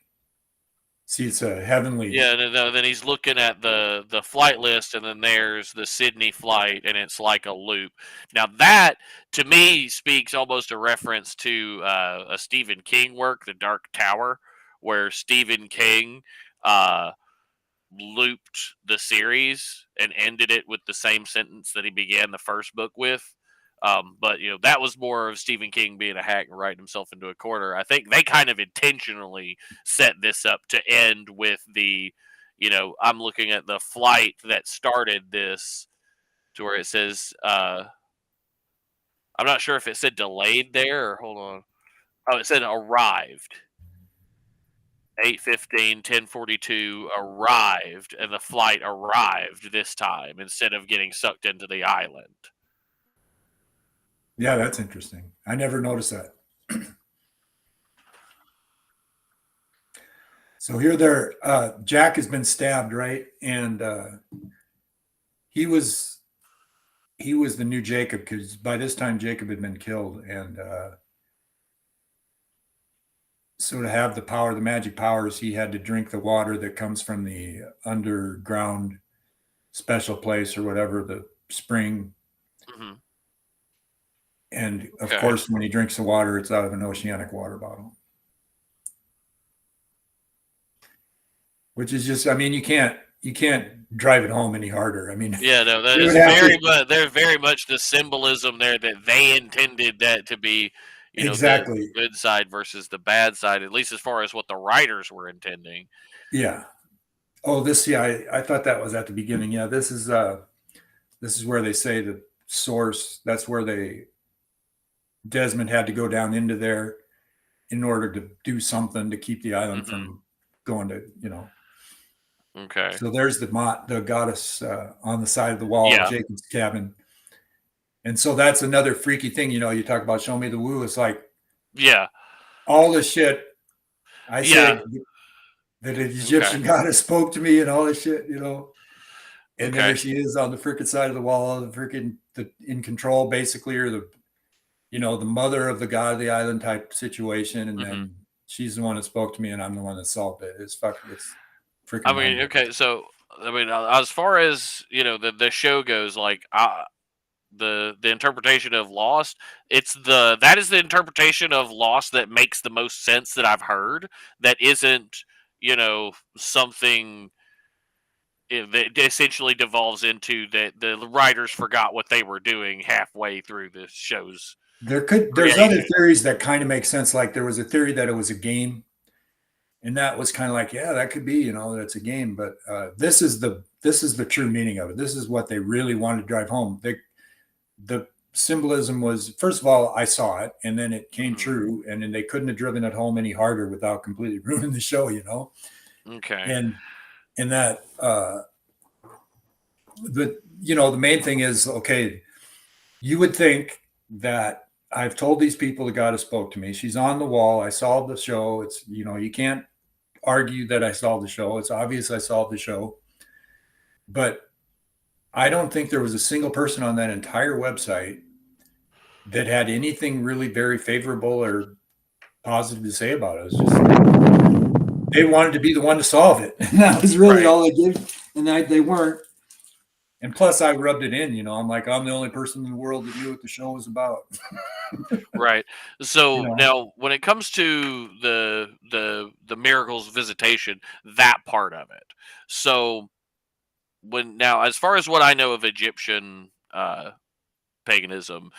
See, it's a heavenly. Yeah, then he's looking at the flight list, and then there's the Sydney flight, and it's like a loop. Now that, to me, speaks almost a reference to a Stephen King work, The Dark Tower, where Stephen King looped the series and ended it with the same sentence that he began the first book with. But that was more of Stephen King being a hack and writing himself into a corner. I think they kind of intentionally set this up to end with the, I'm looking at the flight that started this, to where it says, I'm not sure if it said delayed there or hold on. Oh, it said arrived. 8:15, 10:42 arrived, and the flight arrived this time instead of getting sucked into the island. Yeah, that's interesting. I never noticed that. So here Jack has been stabbed, right? And he was the new Jacob, because by this time Jacob had been killed. And so to have the power, the magic powers, he had to drink the water that comes from the underground special place or whatever, the spring. Mm-hmm. And of Okay. course, when he drinks the water, it's out of an oceanic water bottle. Which is just, I mean, you can't drive it home any harder. I mean, Yeah, no, that you is would have very to, much. There's very much the symbolism there that they intended that to be, the exactly. good side versus the bad side, at least as far as what the writers were intending. Yeah. Oh, I thought that was at the beginning. Yeah, this is where they say the source. That's where Desmond had to go down into there in order to do something to keep the island Mm-hmm. from going to, Okay. So there's the goddess on the side of the wall of Yeah. Jacob's cabin. And so that's another freaky thing. You talk about show me the woo. It's like Yeah. all the shit I Yeah. say that an Okay. Egyptian goddess spoke to me and all this shit, And Okay. there she is on the freaking side of the wall, in control, basically, or the mother of the god of the island type situation. And Mm-hmm. then she's the one that spoke to me, and I'm the one that solved it. It's freaking I mean, mind-blowing. okay, so I mean, as far as the show goes, like the interpretation of Lost, that is the interpretation of Lost that makes the most sense that I've heard. That isn't something that essentially devolves into that the writers forgot what they were doing halfway through the show's There's other creation. theories that kind of make sense. Like there was a theory that it was a game, and that was kind of like, yeah, that could be, that's a game. But this is the true meaning of it. This is what they really wanted to drive home. The symbolism was, first of all, I saw it, and then it came Mm-hmm. true, and then they couldn't have driven it home any harder without completely ruining the show, Okay. And that the main thing is, okay, you would think that I've told these people the goddess spoke to me. She's on the wall. I solved the show. It's, you can't argue that I solved the show. It's obvious I solved the show. But I don't think there was a single person on that entire website that had anything really very favorable or positive to say about it. It was just they wanted to be the one to solve it. And that was really Right. all they did. And they weren't. And plus, I rubbed it in. I'm like, I'm the only person in the world that knew what the show was about. Right. So You know? now, when it comes to the miracles visitation, that part of it. So as far as what I know of Egyptian paganism,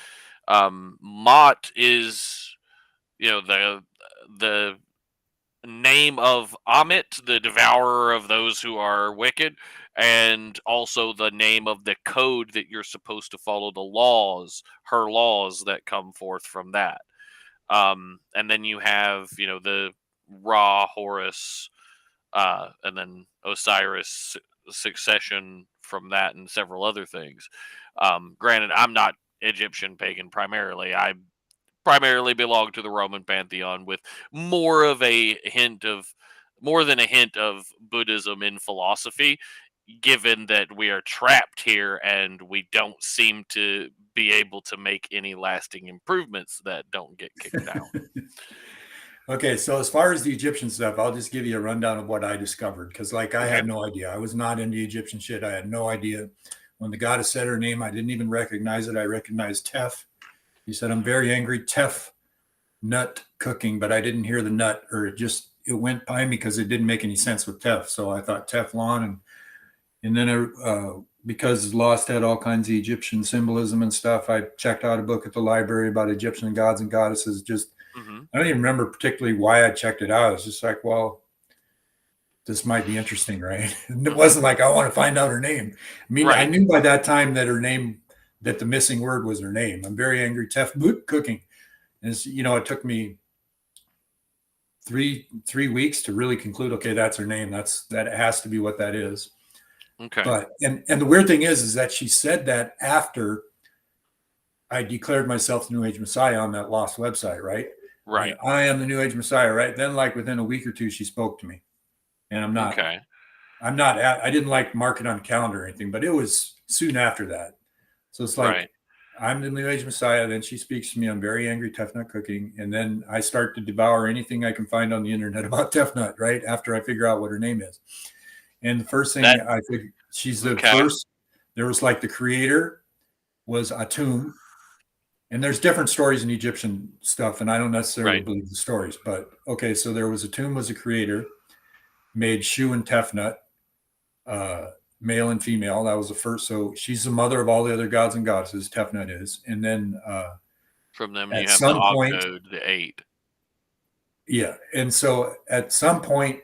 Mot is the name of Amit, the devourer of those who are wicked, and also the name of the code that you're supposed to follow, her laws that come forth from that. And then you have, the Ra, Horus, and then Osiris succession from that, and several other things. Granted, I'm not Egyptian pagan primarily. I primarily belong to the Roman pantheon with more of a hint of more than a hint of Buddhism in philosophy, given that we are trapped here and we don't seem to be able to make any lasting improvements that don't get kicked out. Okay, so as far as the Egyptian stuff, I'll just give you a rundown of what I discovered, because I Okay. had no idea. I was not into Egyptian shit. I had no idea. When the goddess said her name, I didn't even recognize it. I recognized Tef. He said, I'm very angry, Tef nut cooking, but I didn't hear the nut, or it went by me because it didn't make any sense with Tef. So I thought Teflon, and then because Lost had all kinds of Egyptian symbolism and stuff, I checked out a book at the library about Egyptian gods and goddesses. Mm-hmm. I don't even remember particularly why I checked it out. It's just like, well, this might be interesting, right? And it wasn't like I want to find out her name. I mean, I Right. knew by that time that that the missing word was her name. I'm very angry, Tef boot cooking. And it took me three weeks to really conclude, okay, that's her name. That has to be what that is. Okay. But and the weird thing is that she said that after I declared myself the New Age Messiah on that Lost website, right? Right. I am the New Age Messiah, right? Then, like within a week or two, she spoke to me. and Okay. I didn't like mark it on the calendar or anything, but it was soon after that. So it's like, Right. I'm the New Age Messiah. Then she speaks to me. I'm very angry, Tefnut cooking. And then I start to devour anything I can find on the internet about Tefnut, right? After I figure out what her name is. And the first thing That I think she's the okay. first, there was like the creator was Atum. And there's different stories in Egyptian stuff. And I don't necessarily Right. believe the stories, but okay. So there was Atum was a creator, made Shu and Tefnut, uh, male and female. That was the first. So she's the mother of all the other gods and goddesses. Tefnut is, and then From them, you at have the some point, Ogdode, the 8. yeah, and so at some point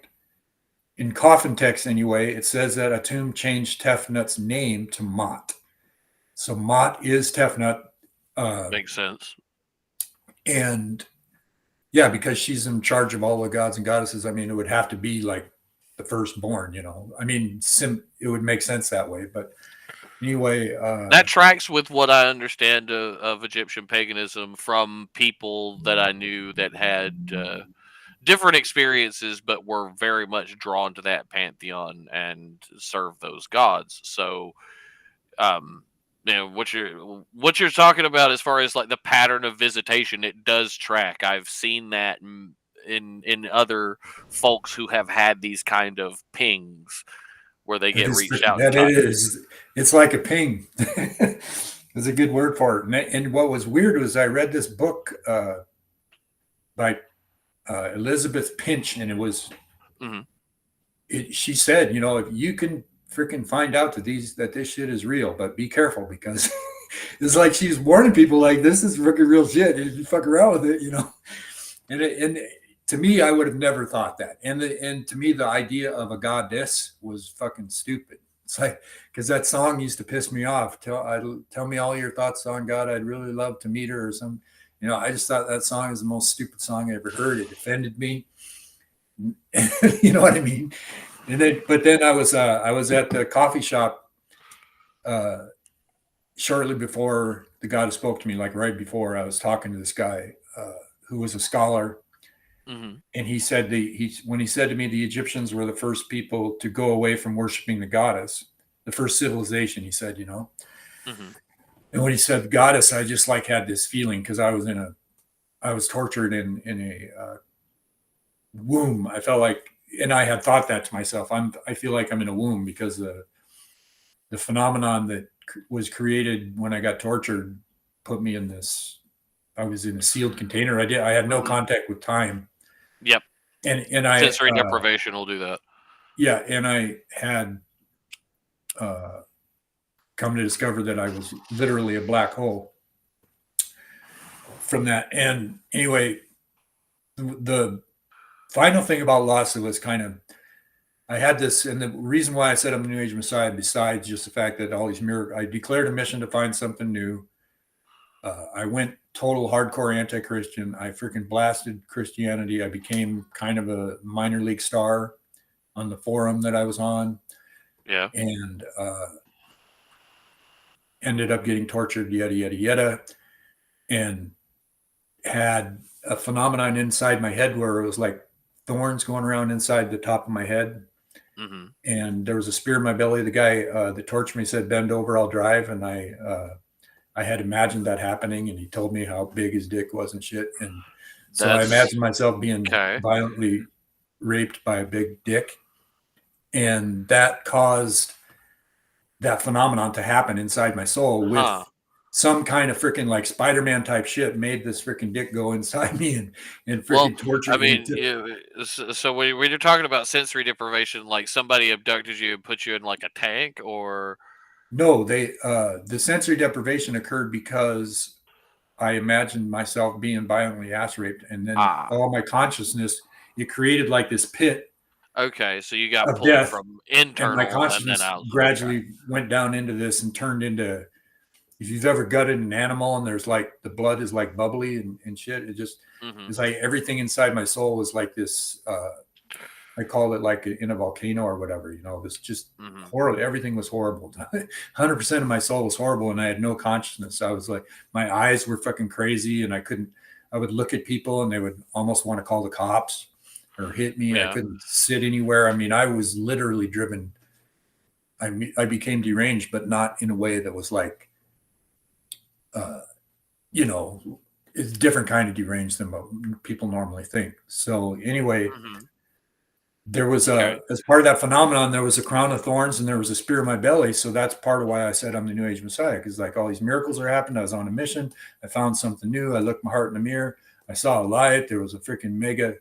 in coffin text, anyway, it says that Atum changed Tefnut's name to Mot. So Mot is Tefnut, Makes sense. and yeah, because she's in charge of all the gods and goddesses. I mean, it would have to be like the firstborn, you know. I mean, it would make sense that way, but anyway, That tracks with what I understand of Egyptian paganism from people that I knew that had different experiences, but were very much drawn to that pantheon and served those gods. So, um, what you're talking about as far as like the pattern of visitation, it does track. I've seen that in other folks who have had these kind of pings where they get reached out and that it touched. is. It's like a ping. It's a good word for it. And what was weird was I read this book by Elizabeth Pinch, and it was. Mm-hmm. She said, you know, if you can freaking find out that this shit is real, but be careful because it's like she's warning people like this is freaking real shit. If you fuck around with it, you know. And to me, I would have never thought that. And to me, the idea of a goddess was fucking stupid. It's like because that song used to piss me off. Tell me all your thoughts on God. I'd really love to meet her or some. You know, I just thought that song is the most stupid song I ever heard. It offended me. You know what I mean? But then I was at the coffee shop shortly before the goddess spoke to me, like right before I was talking to this guy who was a scholar. Mm-hmm. And he said when he said to me the Egyptians were the first people to go away from worshiping the goddess, the first civilization, he said, you know. Mm-hmm. And when he said goddess, I just like had this feeling because I was tortured in a womb. I felt like, and I had thought that to myself. I feel like I'm in a womb because the phenomenon that was created when I got tortured put me in this. I was in a sealed container. I had no contact with time. Yep. And I sensory deprivation will do that. Yeah, and I had come to discover that I was literally a black hole from that. And anyway, the final thing about Lhasa was kind of, I had this, and the reason why I said I'm the New Age Messiah, besides just the fact that all these miracles, I declared a mission to find something new. I went total hardcore anti-Christian. I freaking blasted Christianity. I became kind of a minor league star on the forum that I was on. Yeah. And ended up getting tortured, yada, yada, yada. And had a phenomenon inside my head where it was like thorns going around inside the top of my head. Mm-hmm. And there was a spear in my belly. The guy that tortured me said, "Bend over, I'll drive." And I had imagined that happening, and he told me how big his dick was and shit. And so I imagined myself being violently raped by a big dick. And that caused that phenomenon to happen inside my soul with some kind of freaking like Spider-Man type shit made this freaking dick go inside me and freaking torture me. So when you're talking about sensory deprivation, like somebody abducted you and put you in like a tank, or no, the sensory deprivation occurred because I imagined myself being violently ass raped, and then all my consciousness, it created like this pit. Okay, so you got pulled from internal, and my consciousness and then out. Gradually went down into this and turned into. If you've ever gutted an animal and there's like the blood is like bubbly and shit, it just it's like everything inside my soul was like this. I call it like in a volcano or whatever, you know. This just horrible. Everything was horrible. 100% of my soul was horrible, and I had no consciousness. I was like, my eyes were fucking crazy, and I would look at people, and they would almost want to call the cops. or hit me. I Yeah. couldn't sit anywhere. I mean, I was literally driven. I became deranged, but not in a way that was like, uh, you know, it's a different kind of deranged than what people normally think. So anyway, Hmm. there was Okay. as part of that phenomenon, there was a crown of thorns and there was a spear in my belly. So that's part of why I said I'm the New Age Messiah, because like all these miracles are happening. I was on a mission. I found something new. I looked my heart in the mirror. I saw a light. There was a freaking mega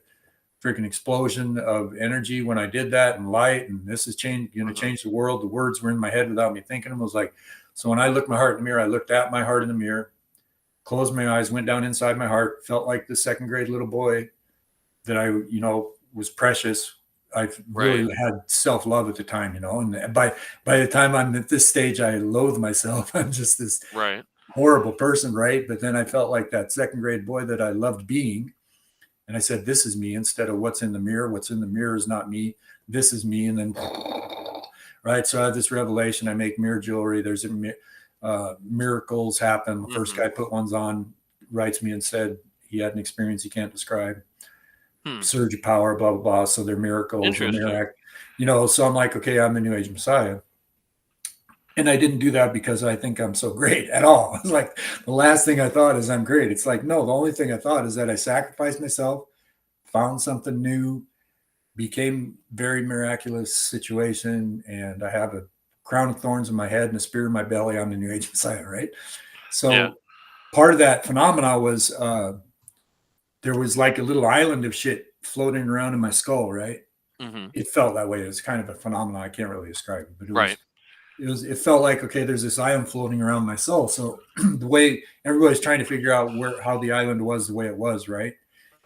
freaking explosion of energy when I did that, and light, and this is going to Hmm. change the world. The words were in my head without me thinking them. It was like, so when I looked my heart in the mirror, I looked at my heart in the mirror, closed my eyes, went down inside my heart, felt like the second grade little boy that I, was precious. I Right. really had self-love at the time, and by the time I'm at this stage, I loathe myself. I'm just this Right. horrible person, right? But then I felt like that second grade boy that I loved being. And I said, this is me, instead of what's in the mirror. What's in the mirror is not me. This is me. And then, right. So I have this revelation. I make mirror jewelry. There's miracles happen. The first Hmm. guy put ones on, writes me and said he had an experience he can't describe. Hmm. Surge of power, blah, blah, blah. So they're miracles or Interesting. miracle. So I'm like, okay, I'm the New Age Messiah. And I didn't do that because I think I'm so great at all. It's like the last thing I thought is I'm great. It's like, no, the only thing I thought is that I sacrificed myself, found something new, became very miraculous situation, and I have a crown of thorns in my head and a spear in my belly. I'm the New Age Messiah, right? Yeah. So part of that phenomena was there was like a little island of shit floating around in my skull, right? Hmm. It felt that way. It was kind of a phenomenon. I can't really describe it, but Right. it felt like, okay, there's this island floating around my soul. So the way everybody's trying to figure out how the island was the way it was, right?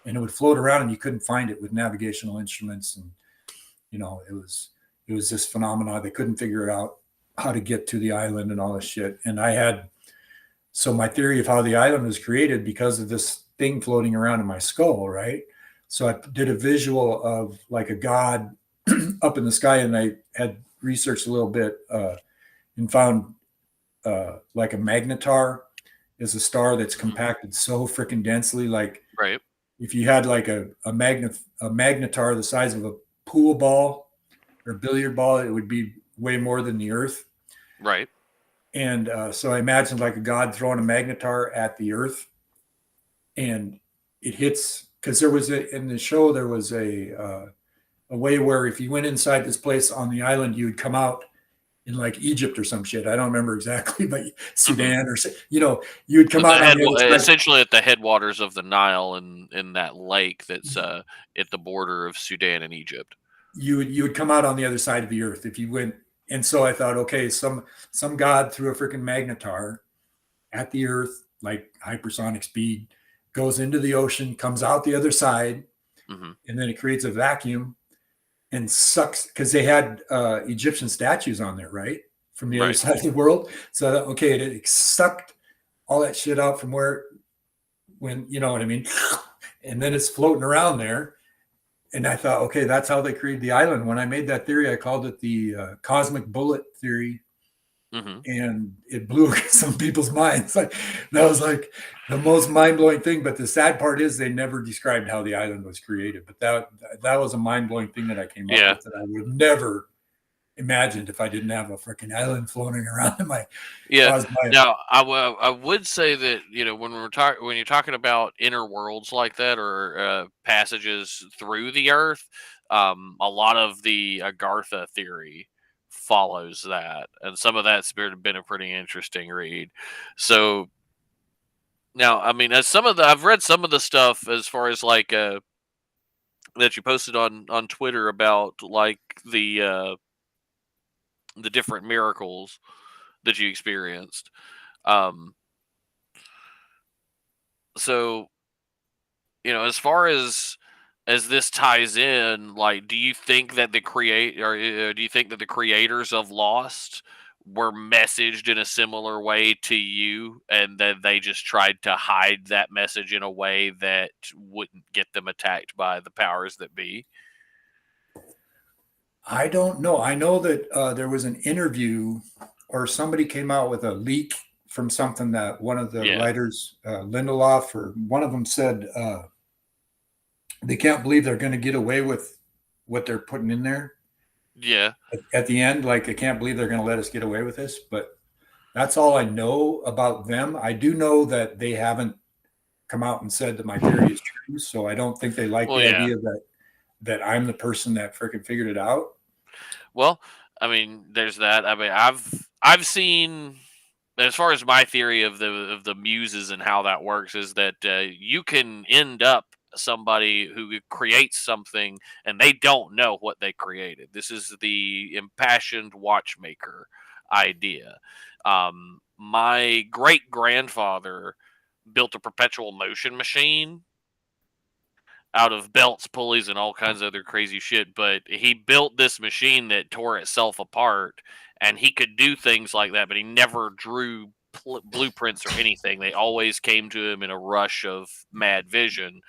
And it would float around and you couldn't find it with navigational instruments. And, it was this phenomena. They couldn't figure it out how to get to the island and all this shit. And so my theory of how the island was created because of this thing floating around in my skull, right? So I did a visual of like a god up in the sky, and I had researched a little bit and found like a magnetar is a star that's Hmm. compacted so freaking densely. Like Right. if you had like a magnetar the size of a pool ball or billiard ball, it would be way more than the Earth. Right. And so I imagined like a god throwing a magnetar at the Earth, and it hits because in the show there was a way where if you went inside this place on the island, you would come out in like Egypt or some shit. I don't remember exactly, but Hmm. Sudan or you would come out on the other side. Essentially at the headwaters of the Nile and in that lake that's at the border of Sudan and Egypt. You would come out on the other side of the earth if you went. And so I thought, okay, some god threw a freaking magnetar at the earth, like hypersonic speed, goes into the ocean, comes out the other side, Hmm. and then it creates a vacuum and sucks, because they had Egyptian statues on there, right? From the other Right. side of the world. So I thought, okay, it sucked all that shit out from when, you know what I mean? And then it's floating around there. And I thought, okay, that's how they created the island. When I made that theory, I called it the cosmic bullet theory, Hmm. and it blew some people's minds. Like that was like the most mind blowing thing. But the sad part is they never described how the island was created. But that was a mind blowing thing that I came up Yeah. with that I would have never imagined if I didn't have a freaking island floating around in my Yeah. caused by. Now, I would say that when you're talking about inner worlds like that or passages through the Earth, a lot of the Agartha theory follows that, and some of that's been a pretty interesting read. So now, I mean, I've read some of the stuff as far as like that you posted on Twitter about like the different miracles that you experienced. Um, so as far as this ties in, like, do you think that do you think that the creators of Lost were messaged in a similar way to you, and that they just tried to hide that message in a way that wouldn't get them attacked by the powers that be? I don't know. I know that there was an interview, or somebody came out with a leak from something that one of the Yeah. writers, Lindelof, or one of them said they can't believe they're going to get away with what they're putting in there Yeah. at the end. Like, I can't believe they're going to let us get away with this. But that's all I know about them. I do know that they haven't come out and said that my theory is true. So I don't think they like Well, the yeah. idea that I'm the person that freaking figured it out. Well, I mean, there's that. I mean, I've seen, as far as my theory of the muses and how that works, is that you can end up somebody who creates something and they don't know what they created. This is the impassioned watchmaker idea. My great grandfather built a perpetual motion machine out of belts, pulleys, and all kinds of other crazy shit. But he built this machine that tore itself apart, and he could do things like that. But he never drew blueprints or anything. They always came to him in a rush of mad vision,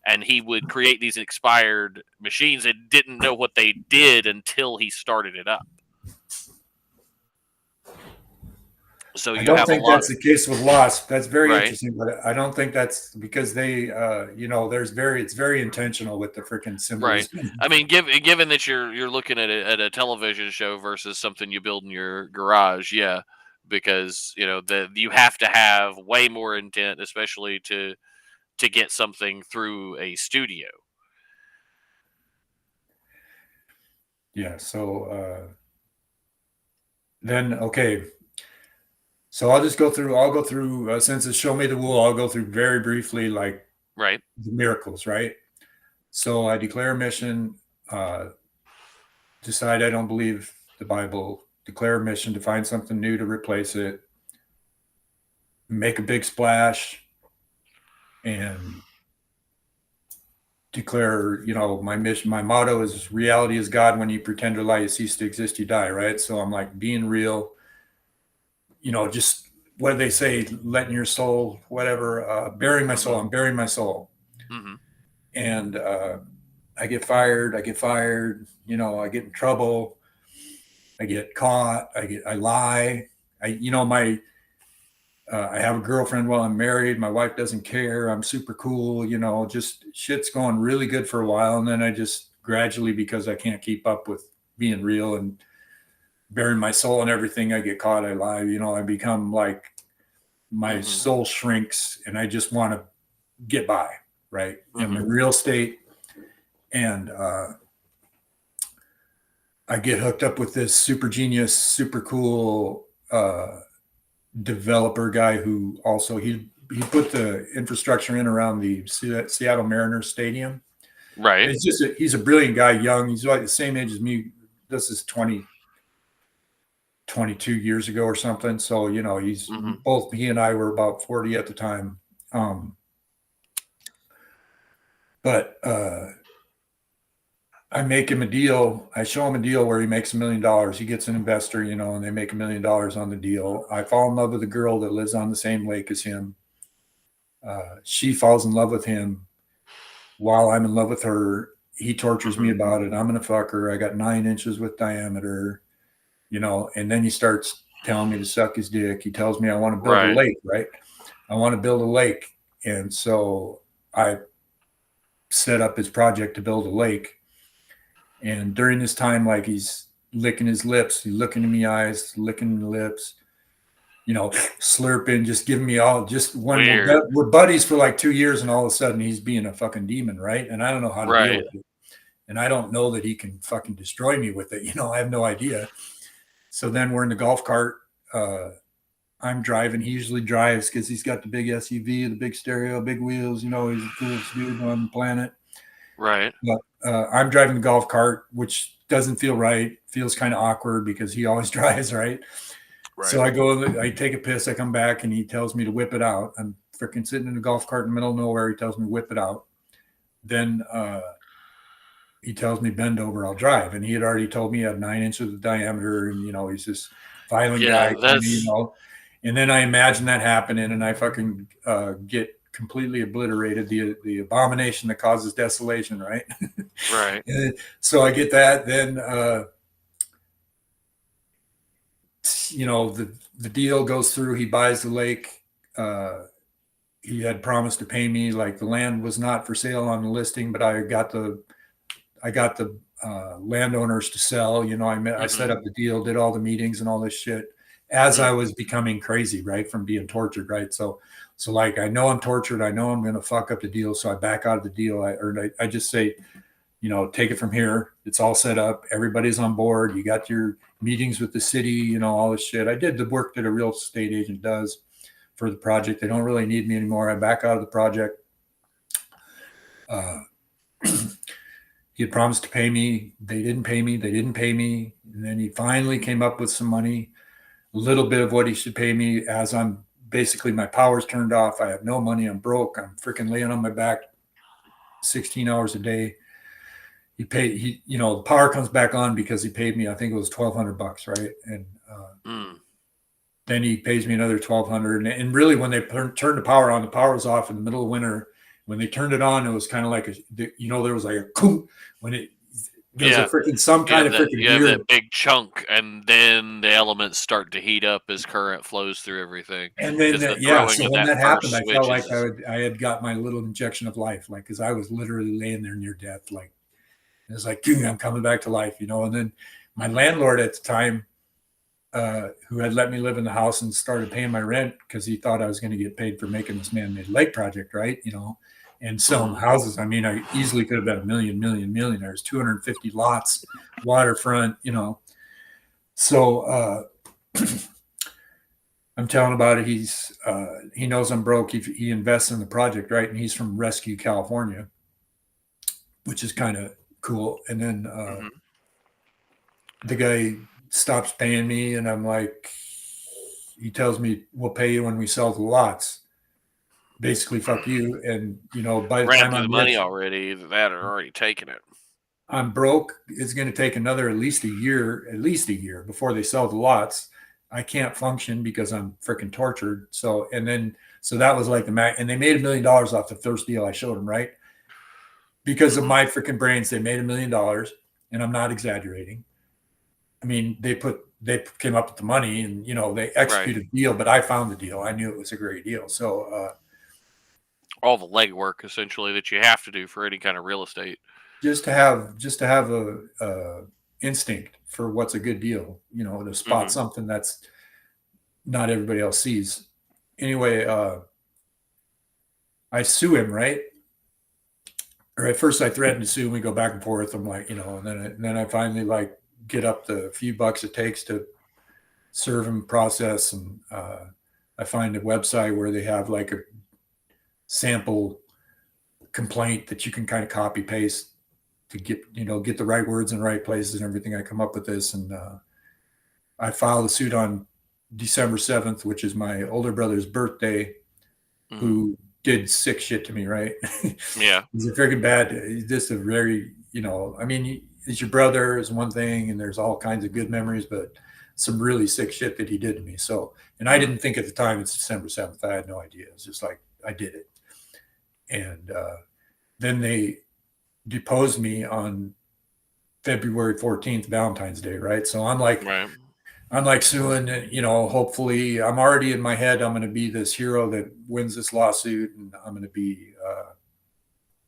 and he would create these expired machines and didn't know what they did until he started it up. So I you don't have a think lot that's of the case with Lost. That's very right. interesting, but I don't think that's because they, it's very intentional with the freaking Right. symbolism. I mean, given that you're looking at a television show versus something you build in your garage, yeah, because you have to have way more intent, especially to get something through a studio. Yeah. So then, okay. So I'll just go through. I'll go through since it's show me the wool. I'll go through very briefly, like Right. the miracles, right? So I declare a mission. Decide I don't believe the Bible. Declare a mission to find something new to replace it. Make a big splash, and declare, my mission, my motto is reality is God. When you pretend to lie, you cease to exist, you die. Right. So I'm like being real, just what do they say? Letting your soul, whatever, burying my soul. Mm-hmm. I'm burying my soul. Mm-hmm. And I get fired. I get in trouble. I get caught. I lie. I have a girlfriend while I'm married. My wife doesn't care. I'm super cool. Just shit's going really good for a while. And then I just gradually, because I can't keep up with being real and bearing my soul and everything, I get caught. I lie. I become like my Mm-hmm. soul shrinks and I just want to get by. Right. I'm in Mm-hmm. real estate. And I get hooked up with this super genius, super cool developer guy who also he put the infrastructure in around the Seattle Mariners stadium. Right. And he's a brilliant guy, young. He's like the same age as me. This is 22 years ago or something. So, he's Mm-hmm. both he and I were about 40 at the time. But I make him a deal. I show him a deal where he makes $1 million. He gets an investor, and they make $1 million on the deal. I fall in love with a girl that lives on the same lake as him. She falls in love with him while I'm in love with her. He tortures me about it. I'm going to fuck her. I got 9 inches with diameter, and then he starts telling me to suck his dick. He tells me I want to build a Right. lake, right? I want to build a lake. And so I set up his project to build a lake. And during this time, like he's licking his lips, he's looking in my eyes, licking the lips, slurping, just giving me all just one. We're buddies for like 2 years, and all of a sudden he's being a fucking demon, right? And I don't know how to deal with it. And I don't know that he can fucking destroy me with it. I have no idea. So then we're in the golf cart. I'm driving. He usually drives because he's got the big SUV, the big stereo, big wheels. He's the coolest dude on the planet. Right. But I'm driving the golf cart, which doesn't feel right. Feels kind of awkward because he always drives, right? So I take a piss, I come back, and he tells me to whip it out. I'm freaking sitting in a golf cart in the middle of nowhere. He tells me to whip it out. Then he tells me bend over, I'll drive. And he had already told me he had 9 inches of diameter, and he's this violent guy. And then I imagine that happening, and I fucking get completely obliterated. The abomination that causes desolation, right? Right. So I get that. Then the deal goes through. He buys the lake. he had promised to pay me. Like the land was not for sale on the listing, but I got the landowners to sell. You know, I set up the deal, did all the meetings and all this shit as I was becoming crazy, right, from being tortured, right. So like I know I'm tortured, I know I'm going to fuck up the deal, so I back out of the deal. I just say, you know, take it from here. It's all set up. Everybody's on board. You got your meetings with the city, you know, all this shit. I did the work that a real estate agent does for the project. They don't really need me anymore. I back out of the project. He had promised to pay me. They didn't pay me. And then he finally came up with some money, a little bit of what he should pay me, as I'm basically, my power's turned off. I have no money. I'm broke. I'm freaking laying on my back 16 hours a day. You know, the power comes back on because he paid me, I think it was $1,200, right? And then he pays me another $1,200. And really, when they turned the power on, the power was off in the middle of winter. When they turned it on, it was kind of like there was like a coom when there's a freaking some kind of freaking you have that big chunk, and then the elements start to heat up as current flows through everything. And then so when that happened, I felt like I had got my little injection of life, like, because I was literally laying there near death, like it was like, I'm coming back to life, you know. And then my landlord at the time, who had let me live in the house and started paying my rent because he thought I was going to get paid for making this man-made lake project, right? You know, and selling houses. I mean, I easily could have been a millionaires, 250 lots, waterfront, you know. So I'm telling about it. He knows I'm broke. He invests in the project, right? And he's from Rescue, California, which is kind of cool. And then the guy stops paying me, and I'm like, he tells me, we'll pay you when we sell the lots. Basically, fuck you. And, you know, by the time I'm money already, that are already taken it. I'm broke. It's going to take at least a year before they sell the lots. I can't function because I'm freaking tortured. So that was like the max. And they made $1 million off the first deal I showed them, right? Because of my freaking brains, they made $1 million, and I'm not exaggerating. I mean, they came up with the money, and, you know, they executed the deal, but I found the deal. I knew it was a great deal. So all the legwork essentially that you have to do for any kind of real estate. Just to have a instinct for what's a good deal, you know, to spot something that's not everybody else sees. Anyway, I sue him, right? Or at first I threatened to sue, and we go back and forth. I'm like, you know, and then I finally like get up the few bucks it takes to serve him process. And I find a website where they have like a sample complaint that you can kind of copy paste to get the right words in the right places and everything. I come up with this, and I filed a suit on December 7th, which is my older brother's birthday, who did sick shit to me, right? Yeah. He's a freaking bad, just a very, you know, I mean, it's your brother is one thing, and there's all kinds of good memories, but some really sick shit that he did to me. So, and I didn't think at the time it's December 7th. I had no idea. It's just like, I did it. And then they deposed me on February 14th, Valentine's Day, right? So I'm like suing, you know, hopefully I'm already in my head, I'm going to be this hero that wins this lawsuit, and I'm going to be,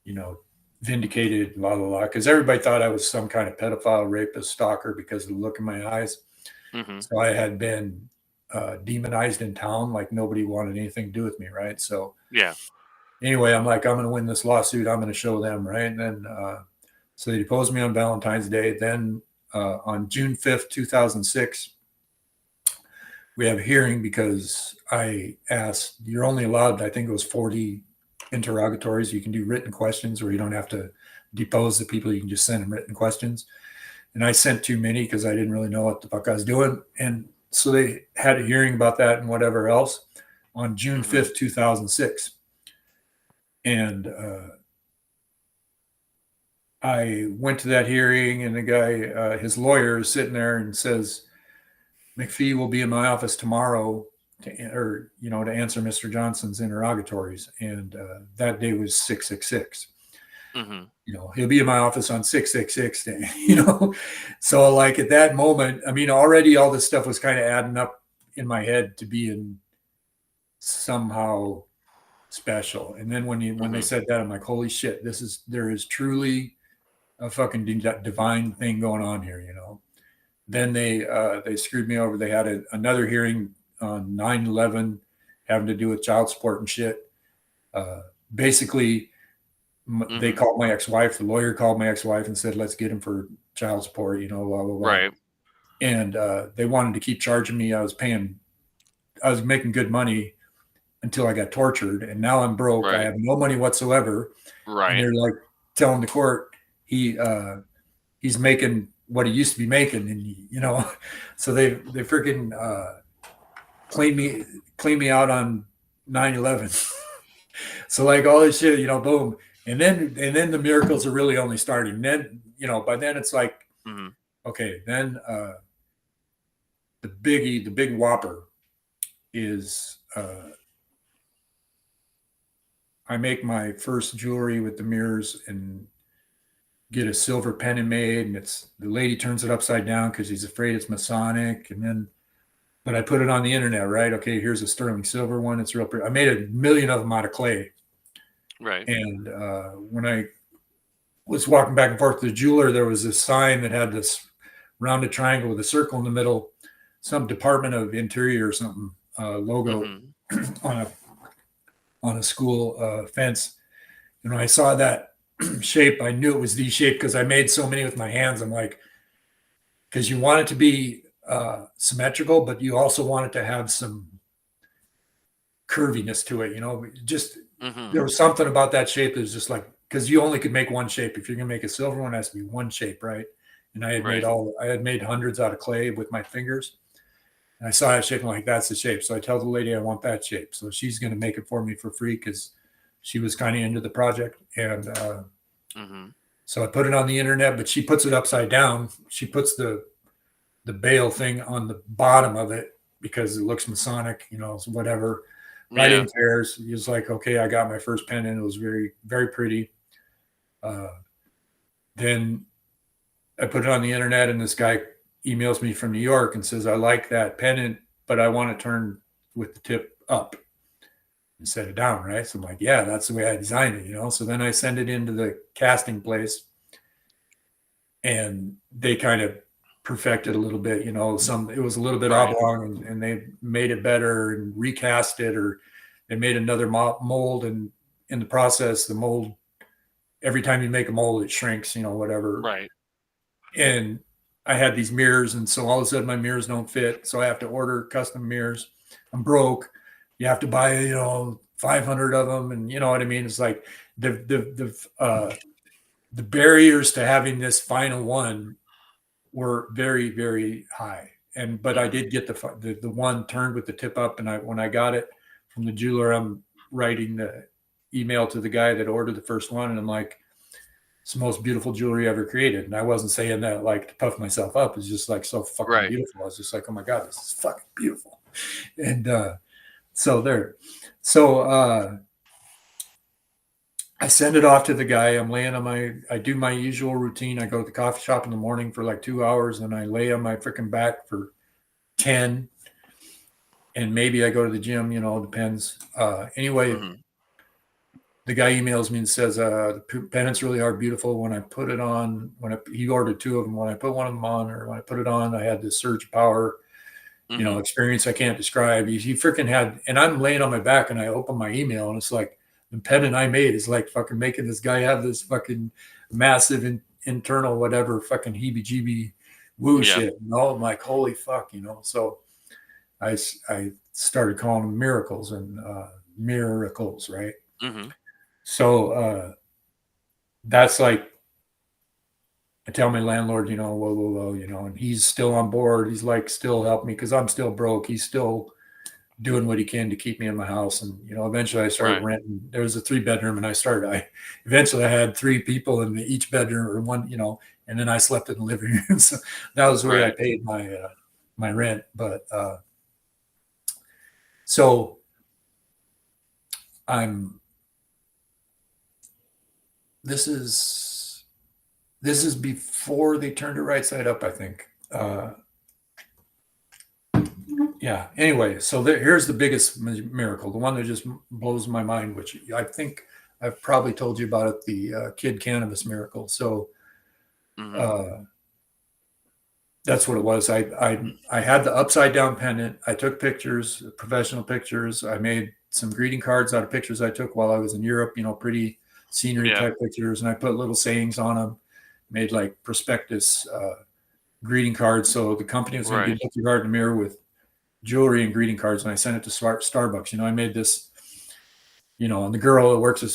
you know, vindicated, blah, blah, blah. Because everybody thought I was some kind of pedophile, rapist, stalker because of the look in my eyes. So I had been demonized in town, like nobody wanted anything to do with me, right? So yeah. Anyway, I'm like, I'm going to win this lawsuit. I'm going to show them, right? And then so they deposed me on Valentine's Day. Then on June 5th, 2006, we have a hearing because I asked, you're only allowed, I think it was 40 interrogatories. You can do written questions where you don't have to depose the people. You can just send them written questions. And I sent too many because I didn't really know what the fuck I was doing. And so they had a hearing about that and whatever else on June 5th, 2006. And I went to that hearing, and the guy, his lawyer, is sitting there and says, McPhee will be in my office tomorrow to answer Mr. Johnson's interrogatories. And that day was 666. You know, he'll be in my office on 666, you know. So like at that moment, I mean, already all this stuff was kind of adding up in my head to being somehow special. And then when they Mm-hmm. said that, I'm like, holy shit, there is truly a fucking divine thing going on here, you know. Then they screwed me over. They had another hearing on 9/11 having to do with child support and shit. Uh, Basically, they Mm-hmm. called my ex-wife. The lawyer called my ex-wife and said, "Let's get him for child support." You know, blah blah blah. Right. And they wanted to keep charging me. I was making good money until I got tortured, and now I'm broke. I Right. have no money whatsoever, and Right. they're like telling the court he he's making what he used to be making, and you know, so they freaking clean me out on 9/11. So like all this shit, you know, boom, and then the miracles are really only starting. And then you know, by then it's like Mm-hmm. okay, then the big whopper is I make my first jewelry with the mirrors and get a silver pendant made, and it's the lady turns it upside down because she's afraid it's Masonic, and then but I put it on the internet, right? Okay, here's a sterling silver one. It's real pretty. I made a million of them out of clay, Right. and when I was walking back and forth to the jeweler, there was this sign that had this rounded triangle with a circle in the middle, some Department of Interior or something logo Mm-hmm. on a school fence. And when I saw that shape, I knew it was the shape because I made so many with my hands. I'm like, because you want it to be symmetrical, but you also want it to have some curviness to it. You know, just Mm-hmm. there was something about that shape that was just like because you only could make one shape. If you're gonna make a silver one, it has to be one shape, right? And Right. I had made hundreds out of clay with my fingers. And I saw that shape and I'm like, that's the shape. So I tell the lady I want that shape. So she's gonna make it for me for free because she was kind of into the project. And Mm-hmm. so I put it on the internet, but she puts it upside down. She puts the bail thing on the bottom of it because it looks Masonic, you know, so whatever. I Yeah. didn't care. So he was like, okay, I got my first pendant. It was very, very pretty. Uh, then I put it on the internet, and this guy emails me from New York and says, I like that pendant, but I want to turn with the tip up instead of down, right? So I'm like, yeah, that's the way I designed it, you know? So then I send it into the casting place and they kind of perfected a little bit, you know, it was a little bit Right. oblong and they made it better and recast it or they made another mold. And in the process, the mold, every time you make a mold, it shrinks, you know, whatever. Right. And I had these mirrors, and so all of a sudden my mirrors don't fit, so I have to order custom mirrors. I'm broke. You have to buy, you know, 500 of them, and you know what I mean. It's like the barriers to having this final one were very very high. And but I Mm-hmm. did get the one turned with the tip up, and I when I got it from the jeweler, I'm writing the email to the guy that ordered the first one, and I'm like, it's the most beautiful jewelry ever created. And I wasn't saying that like to puff myself up. It's just like so fucking Right. beautiful. I was just like, oh my God, this is fucking beautiful. And so there. So I send it off to the guy. I'm laying on I do my usual routine. I go to the coffee shop in the morning for like 2 hours and I lay on my freaking back for 10. And maybe I go to the gym, you know, it depends. Anyway, Mm-hmm. the guy emails me and says the pendants really are beautiful. When I put it on, he ordered two of them. When I put one of them on, or when I put it on, I had this surge of power, you know, Mm-hmm. experience I can't describe. He freaking had, and I'm laying on my back, and I open my email, and it's like the pendant I made is like fucking making this guy have this fucking massive internal whatever fucking heebie-jeebie woo Yeah. shit. You know, I'm like, holy fuck, you know. So I started calling them miracles and miracles, right? Mm-hmm. So that's like I tell my landlord, you know, whoa, whoa, whoa, you know, and he's still on board. He's like, still help me because I'm still broke. He's still doing what he can to keep me in my house. And, you know, eventually I started Right. renting. There was a 3 bedroom and eventually I had 3 people in each bedroom or one, you know, and then I slept in the living room. So that was the way I Right. paid my rent. But so I'm, this is, this is before they turned it right side up, I think. Yeah. Anyway, so here's the biggest miracle, the one that just blows my mind, which I think I've probably told you about it, the kid cannabis miracle. So Mm-hmm. uh, that's what it was. I had the upside down pendant. I took pictures, professional pictures. I made some greeting cards out of pictures I took while I was in Europe. Pretty scenery Yeah. type pictures, and I put little sayings on them. Made like prospectus greeting cards. So the company was going to Right. be looking hard in the mirror with jewelry and greeting cards, and I sent it to Starbucks. I made this. And the girl that works at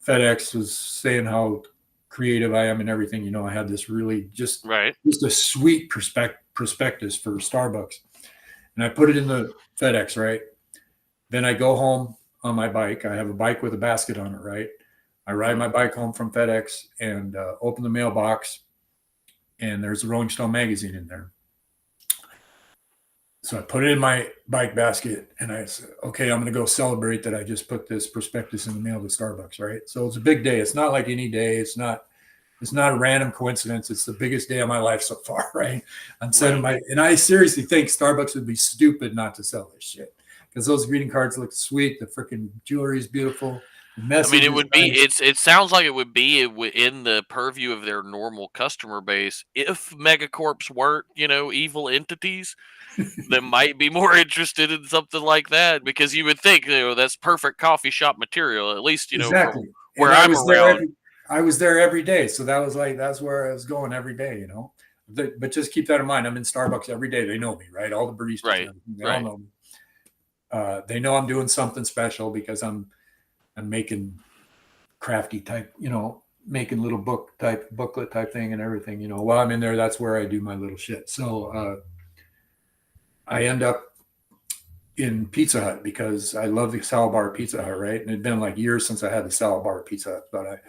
FedEx was saying how creative I am and everything. I had this really Right. just a sweet prospectus for Starbucks, and I put it in the FedEx, right? Then I go home on my bike. I have a bike with a basket on it, right? I ride Mm-hmm. my bike home from FedEx and open the mailbox, and there's a Rolling Stone magazine in there. So I put it in my bike basket, and I said, okay, I'm going to go celebrate that I just put this prospectus in the mail to Starbucks, right? So it's a big day. It's not like any day. It's not a random coincidence. It's the biggest day of my life so far, right? I'm sending Right. and I seriously think Starbucks would be stupid not to sell this shit, because those greeting cards look sweet. The freaking jewelry is beautiful. The I mean, message it is would be. nice. It sounds like it would be within the purview of their normal customer base if megacorps weren't, evil entities that might be more interested in something like that, because you would think, that's perfect coffee shop material, at least, from Exactly. And where I'm around. I was there every day. So that's where I was going every day. But just keep that in mind. I'm in Starbucks every day. They know me, right? All the baristas and Right. everything, they all Right. know me. They know I'm doing something special because I'm making crafty type, making little booklet type thing and everything. While I'm in there, that's where I do my little shit. So I end up in Pizza Hut because I love the salad bar at Pizza Hut, right? And it'd been like years since I had the salad bar at Pizza Hut, but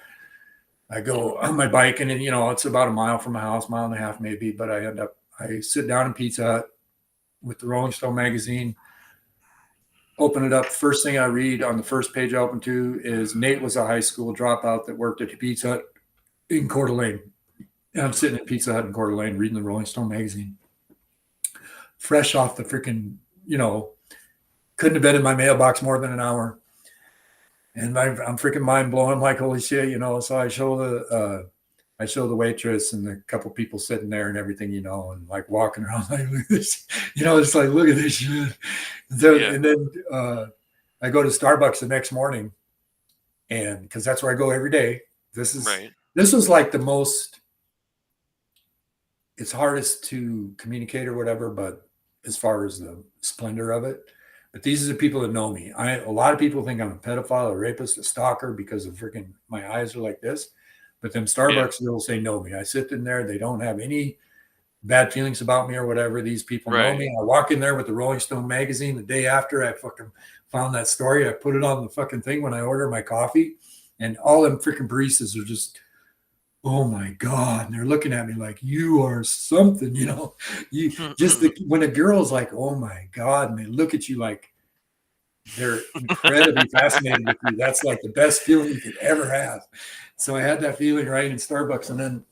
I go on my bike, and then, it's about a mile from my house, mile and a half maybe, but I sit down in Pizza Hut with the Rolling Stone magazine, open it up. First thing I read on the first page I open to is Nate was a high school dropout that worked at Pizza Hut in Coeur d'Alene. And I'm sitting at Pizza Hut in Coeur d'Alene reading the Rolling Stone magazine. Fresh off the freaking, couldn't have been in my mailbox more than an hour. And I'm freaking mind blown. I'm like, holy shit, So I show the waitress and the couple people sitting there and everything, and like walking around like, look at this, it's like, look at this shit. And then I go to Starbucks the next morning, and because that's where I go every day. This was like the most, it's hardest to communicate or whatever, but as far as the splendor of it. But these are the people that know me. A lot of people think I'm a pedophile, a rapist, a stalker because of freaking my eyes are like this. But them Starbucks, they'll say know me. I sit in there. They don't have any bad feelings about me or whatever. These people know me. I walk in there with the Rolling Stone magazine the day after I fucking found that story. I put it on the fucking thing when I order my coffee, and all them freaking baristas are just, oh my God. And they're looking at me like, you are something, you just when a girl's like, oh my God, and they look at you like they're incredibly fascinated with you. That's like the best feeling you could ever have. So I had that feeling right in Starbucks. And then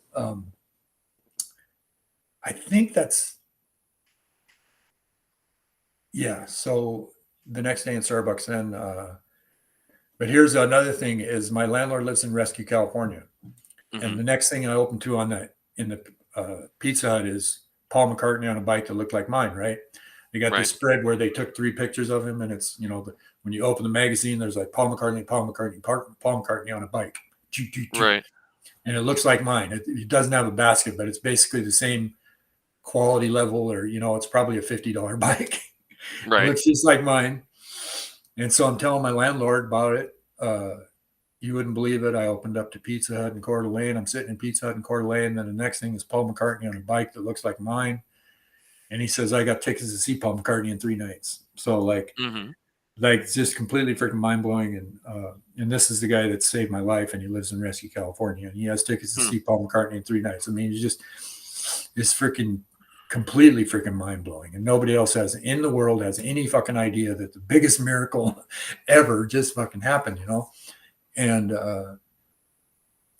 I think so the next day in Starbucks then, but here's another thing is my landlord lives in Rescue, California. Mm-hmm. And the next thing I open to in the Pizza Hut is Paul McCartney on a bike that looked like mine, right? They got this spread where they took 3 pictures of him, and it's, when you open the magazine, there's like Paul McCartney on a bike. Right. And it looks like mine. It doesn't have a basket, but it's basically the same quality level, or, it's probably a $50 bike. Right. It looks just like mine. And so I'm telling my landlord about it. You wouldn't believe it. I opened up to Pizza Hut in Coeur d'Alene. I'm sitting in Pizza Hut in Coeur d'Alene. Then the next thing is Paul McCartney on a bike that looks like mine. And he says, I got tickets to see Paul McCartney in 3 nights. So like it's just completely freaking mind blowing. And this is the guy that saved my life, and he lives in Rescue, California. And he has tickets to see Paul McCartney in 3 nights. I mean, it's freaking completely freaking mind blowing. And nobody else in the world has any fucking idea that the biggest miracle ever just fucking happened, And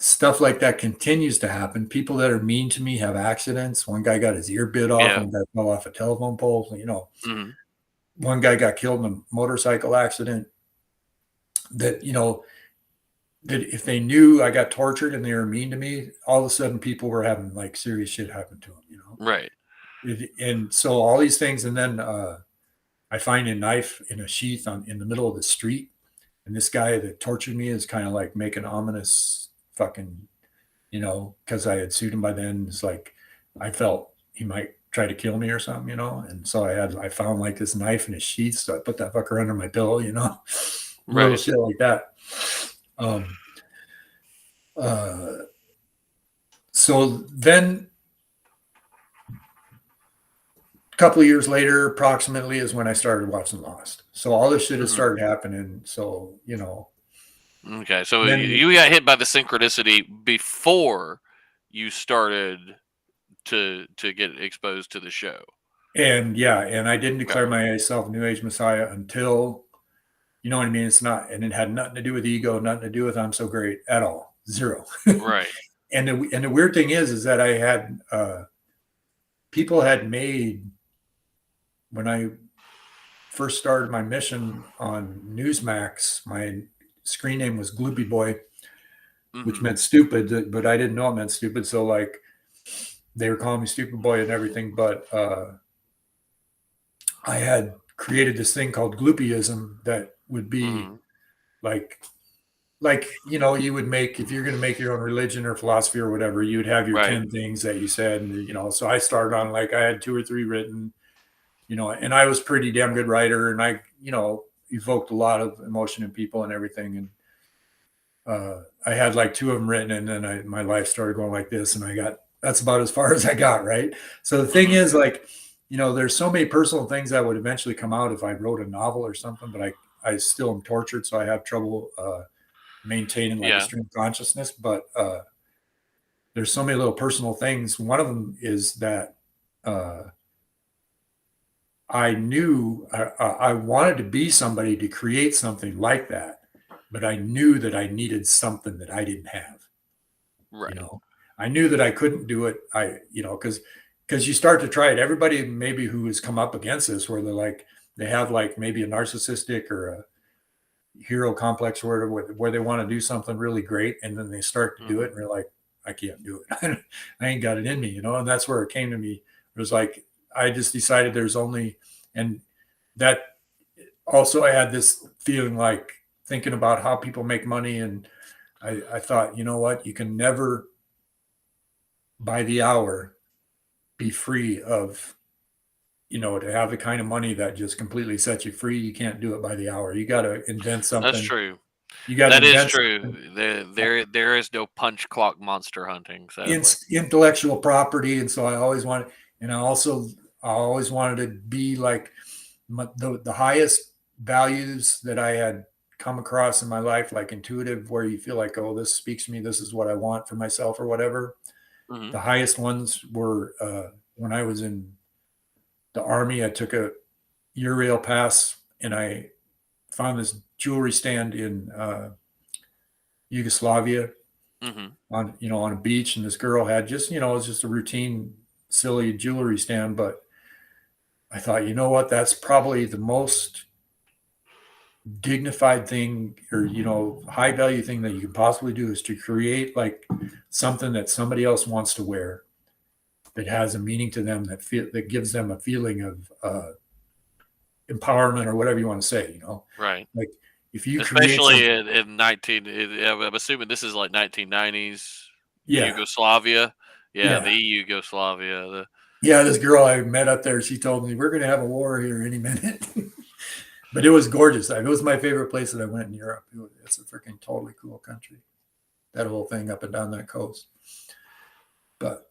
stuff like that continues to happen. People that are mean to me have accidents. One guy got his ear bit off. One guy fell off a telephone pole. one guy got killed in a motorcycle accident. That that if they knew I got tortured and they were mean to me, all of a sudden people were having like serious shit happen to them. Right. And so all these things, and then I find a knife in a sheath in the middle of the street, and this guy that tortured me is kind of like making ominous fucking, because I had sued him by then. It's like I felt he might try to kill me or something, and so I found like this knife in his sheath, so I put that fucker under my pillow, little Right. shit like that. Uh, so then a couple of years later, approximately, is when I started watching Lost. So all this shit has started happening. So, Okay. So then, you got hit by the synchronicity before you started to get exposed to the show. and I didn't declare myself New Age Messiah until, you know what I mean? It's not, and it had nothing to do with ego, nothing to do with I'm so great at all. Zero. Right. And the weird thing is that I had, people had made, when I first started my mission on Newsmax, my screen name was Gloopy Boy, which meant stupid, but I didn't know it meant stupid. So like they were calling me Stupid Boy and everything. But I had created this thing called Gloopyism that would be like you would make, if you're going to make your own religion or philosophy or whatever, you'd have your 10 things that you said, and so I started on like I had 2 or 3 written, and I was pretty damn good writer, and I evoked a lot of emotion in people and everything, and I had like 2 of them written, and then my life started going like this, and that's about as far as I got, right? So the thing is, like, there's so many personal things that would eventually come out if I wrote a novel or something, but I still am tortured, so I have trouble maintaining like a stream of consciousness. But there's so many little personal things. One of them is that I knew I wanted to be somebody to create something like that, but I knew that I needed something that I didn't have. Right. I knew that I couldn't do it. Because you start to try it. Everybody maybe who has come up against this, where they have like maybe a narcissistic or a hero complex where they want to do something really great, and then they start to do it, and they're like, I can't do it. I ain't got it in me, and that's where it came to me. It was like I just decided there's only, and that also I had this feeling like thinking about how people make money, and I thought, you know what, you can never by the hour be free of, to have the kind of money that just completely sets you free. You can't do it by the hour. You got to invent something. That's true. You got to That is invent true. something. There is no punch clock monster hunting. Intellectual property, and so I always wanted, and I always wanted to be like the highest values that I had come across in my life, like intuitive, where you feel like, oh, this speaks to me. This is what I want for myself or whatever. The highest ones were when I was in the Army. I took a Urail pass, and I found this jewelry stand in Yugoslavia on a beach, and this girl had just, it was just a routine, silly jewelry stand. But I thought, you know what, that's probably the most dignified thing, or high value thing that you can possibly do, is to create like something that somebody else wants to wear, that has a meaning to them, that gives them a feeling of empowerment, or whatever you want to say, Right. like if you especially in 19, I'm assuming this is like 1990s Yugoslavia. The Yugoslavia. This girl I met up there, she told me, we're going to have a war here any minute. But it was gorgeous. It was my favorite place that I went in Europe. It's a freaking totally cool country, that whole thing up and down that coast. But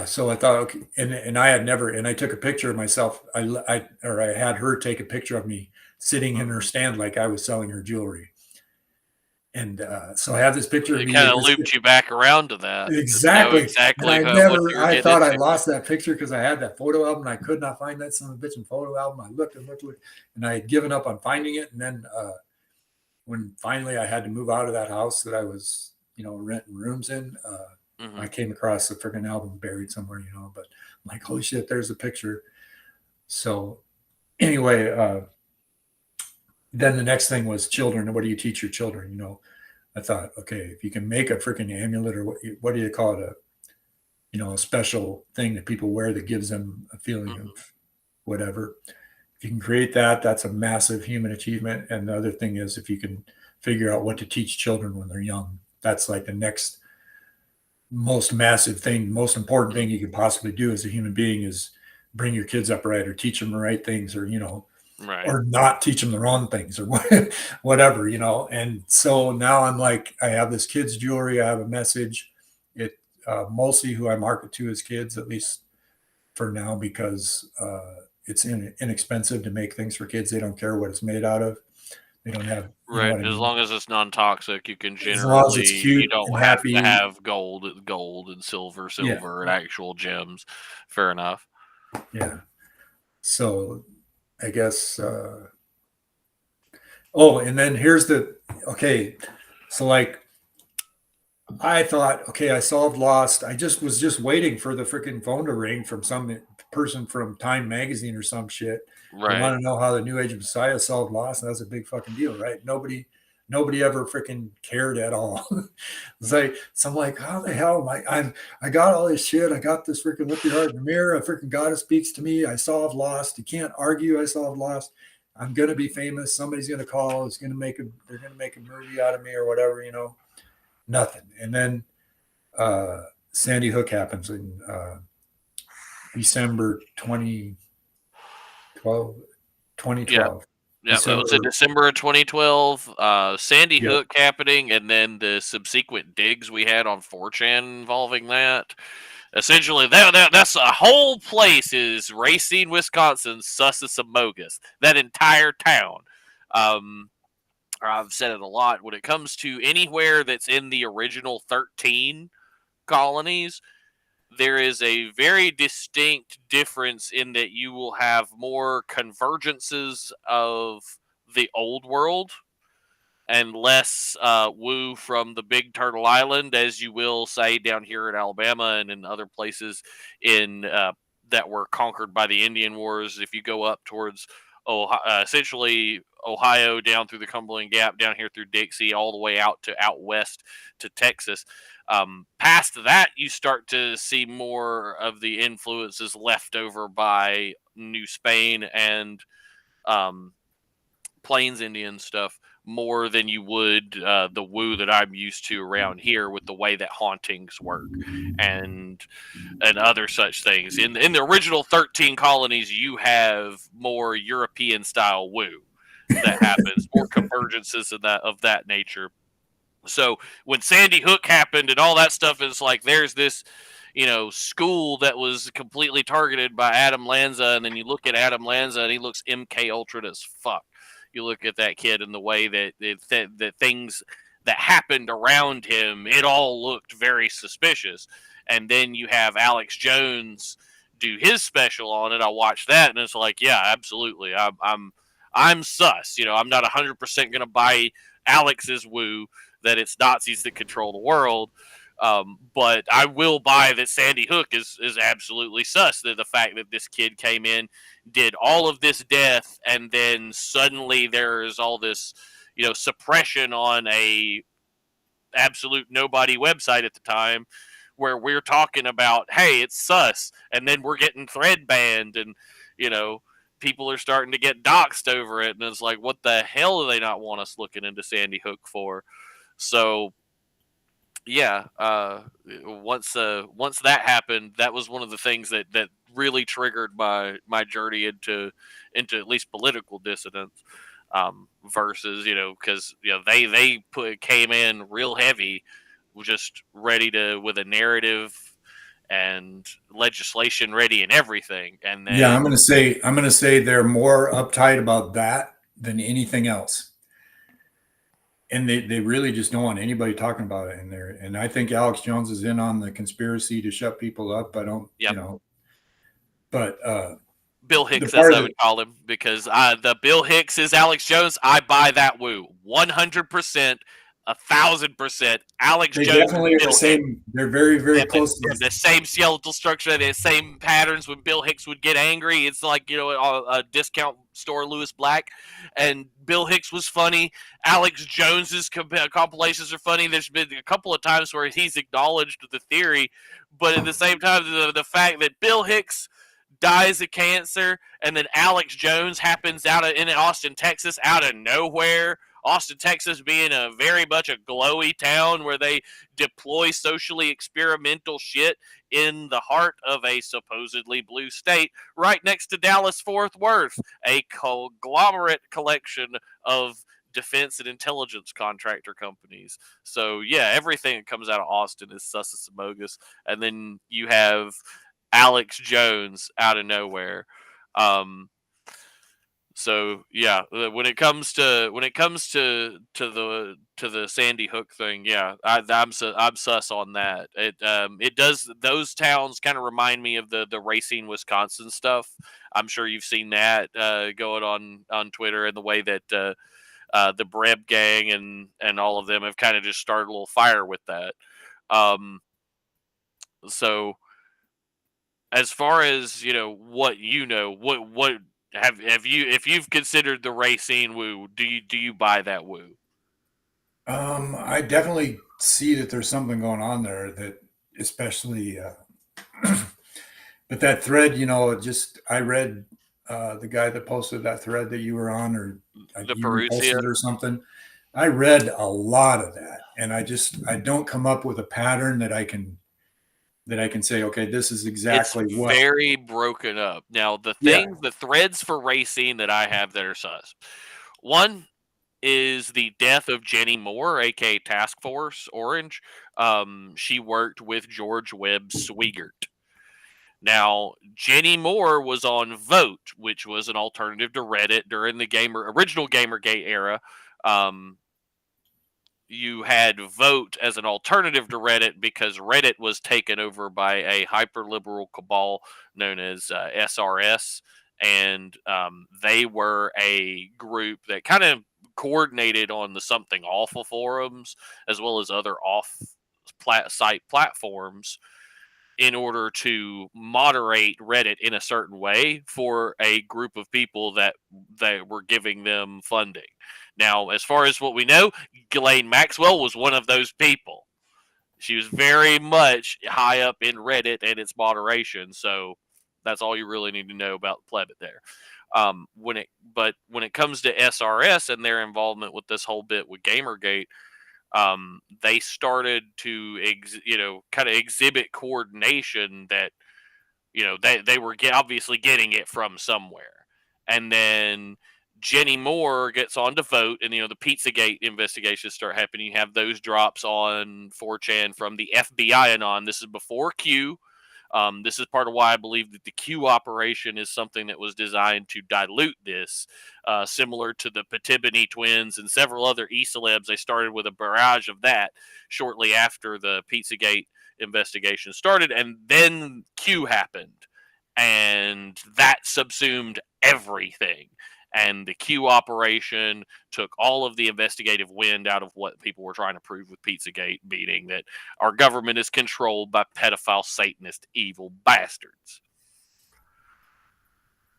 so I thought, okay, and I had never, and I took a picture of myself. I had her take a picture of me sitting in her stand like I was selling her jewelry. And so I have this picture of me. It kind of looped you back around to that. Exactly. Exactly. I thought I lost that picture because I had that photo album, and I could not find that son of a bitch in photo album. I looked, and I had given up on finding it. And then when finally I had to move out of that house that I was, renting rooms in, I came across the freaking album buried somewhere, but I'm like, holy shit, there's a picture. So anyway, then the next thing was children. What do you teach your children? I thought, okay, if you can make a freaking amulet, or what do you call it, a special thing that people wear that gives them a feeling of whatever. If you can create that, that's a massive human achievement. And the other thing is, if you can figure out what to teach children when they're young, that's like the next most massive thing, most important thing you can possibly do as a human being, is bring your kids up right, or teach them the right things, or Right. or not teach them the wrong things, or whatever. And so now I'm like, I have this kids jewelry, I have a message. It mostly who I market to is kids, at least for now, because it's inexpensive to make things for kids. They don't care what it's made out of. They don't have, Right. what I As mean? long as it's non-toxic, you can As long as it's generally, you cute and don't have to happy. have gold, and silver, Yeah. and actual gems. Fair enough. Yeah. So I guess, oh, and then okay. So like, I thought, okay, I solved Lost. I was just waiting for the freaking phone to ring from some person from Time Magazine or some shit. They Right. want to know how the New Age of Messiah solved Lost, and that's a big fucking deal, right? Nobody ever freaking cared at all. It's like, so I'm like, how the hell am I got all this shit. I got this freaking look your heart in the mirror. A freaking goddess speaks to me. I solved Lost. You can't argue I solved Lost. I'm gonna be famous. Somebody's gonna call. They're gonna make a movie out of me or whatever, nothing. And then Sandy Hook happens in December 2012. Yeah. Yeah, that was in December of 2012. Sandy Yep. Hook happening, and then the subsequent digs we had on 4chan involving that. Essentially, that's a whole place is Racine, Wisconsin, Sussex and Mogus. That entire town. I've said it a lot. When it comes to anywhere that's in the original 13 colonies, there is a very distinct difference in that you will have more convergences of the old world and less woo from the Big Turtle Island, as you will say down here in Alabama and in other places in that were conquered by the Indian Wars. If you go up towards essentially Ohio, down through the Cumberland Gap, down here through Dixie, all the way out west to Texas. Past that, you start to see more of the influences left over by New Spain and Plains Indian stuff, more than you would the woo that I'm used to around here, with the way that hauntings work and other such things. In the original 13 colonies, you have more European style woo that happens, more convergences of that nature. So when Sandy Hook happened and all that stuff, is like there's this school that was completely targeted by Adam Lanza, and then you look at Adam Lanza and he looks MK Ultra as fuck. You look at that kid and the way that things that happened around him, it all looked very suspicious. And then you have Alex Jones do his special on it. I watched that and it's like, yeah, absolutely. I'm sus. I'm not 100% going to buy Alex's woo that it's Nazis that control the world. But I will buy that Sandy Hook is absolutely sus. That the fact that this kid came in, did all of this death, and then suddenly there's all this, suppression on a absolute nobody website at the time, where we're talking about, hey, it's sus, and then we're getting thread banned, and people are starting to get doxxed over it, and it's like, what the hell do they not want us looking into Sandy Hook for? So yeah, once that happened, that was one of the things that really triggered my journey into at least political dissidence. Versus because they came in real heavy, just ready to, with a narrative and legislation ready and everything, and then Yeah, I'm gonna say they're more uptight about that than anything else. And they really just don't want anybody talking about it in there. And I think Alex Jones is in on the conspiracy to shut people up. I don't, Yep. But Bill Hicks, as I would call him, because the Bill Hicks is Alex Jones. I buy that woo 100%. 1,000%. Alex They Jones definitely and are the Bill Hicks. same. They're very, They very have the, close to they have the same skeletal structure, the same patterns. When Bill Hicks would get angry, it's like, a discount store Lewis Black, and Bill Hicks was funny. Alex Jones's compilations are funny. There's been a couple of times where he's acknowledged the theory, but at the same time, the fact that Bill Hicks dies of cancer, and then Alex Jones happens in Austin, Texas, out of nowhere. Austin, Texas being a very much a glowy town where they deploy socially experimental shit in the heart of a supposedly blue state, right next to Dallas Fort Worth, a conglomerate collection of defense and intelligence contractor companies. So yeah, everything that comes out of Austin is sus and bogus. And then you have Alex Jones out of nowhere. So yeah, when it comes to the Sandy Hook thing, yeah, I'm sus on that. It does, those towns kind of remind me of the Racine, Wisconsin stuff. I'm sure you've seen that going on Twitter, and the way that the Breb gang and all of them have kind of just started a little fire with that. So as far as what what have you, if you've considered the Racine woo, do you buy that woo? I definitely see that there's something going on there, that especially, but that thread, just I read the guy that posted that thread that you were on, or The you Perusia? reposted or something. I read a lot of that, and I don't come up with a pattern that I can say, okay, this is It's exactly what. very broken up. Now Yeah. the threads for Racine that I have that are sus. One is the death of Jenny Moore, aka Task Force Orange. She worked with George Webb Swigert. Now, Jenny Moore was on Vote, which was an alternative to Reddit during the original Gamergate era. Um, you had Vote as an alternative to Reddit because Reddit was taken over by a hyper-liberal cabal known as SRS, and they were a group that kind of coordinated on the Something Awful forums as well as other off-site platforms in order to moderate Reddit in a certain way for a group of people that were giving them funding. Now, as far as what we know, Ghislaine Maxwell was one of those people. She was very much high up in Reddit and its moderation, so that's all you really need to know about Plebit there. When it comes to SRS and their involvement with this whole bit with Gamergate, they started to kind of exhibit coordination that they were obviously getting it from somewhere. And then Jenny Moore gets on to Vote, and the Pizzagate investigations start happening. You have those drops on 4chan from the FBI and on. This is before Q. This is part of why I believe that the Q operation is something that was designed to dilute this, similar to the Patibony twins and several other E-celebs. They started with a barrage of that shortly after the Pizzagate investigation started, and then Q happened, and that subsumed everything. And the Q operation took all of the investigative wind out of what people were trying to prove with Pizzagate, meaning that our government is controlled by pedophile, Satanist, evil bastards.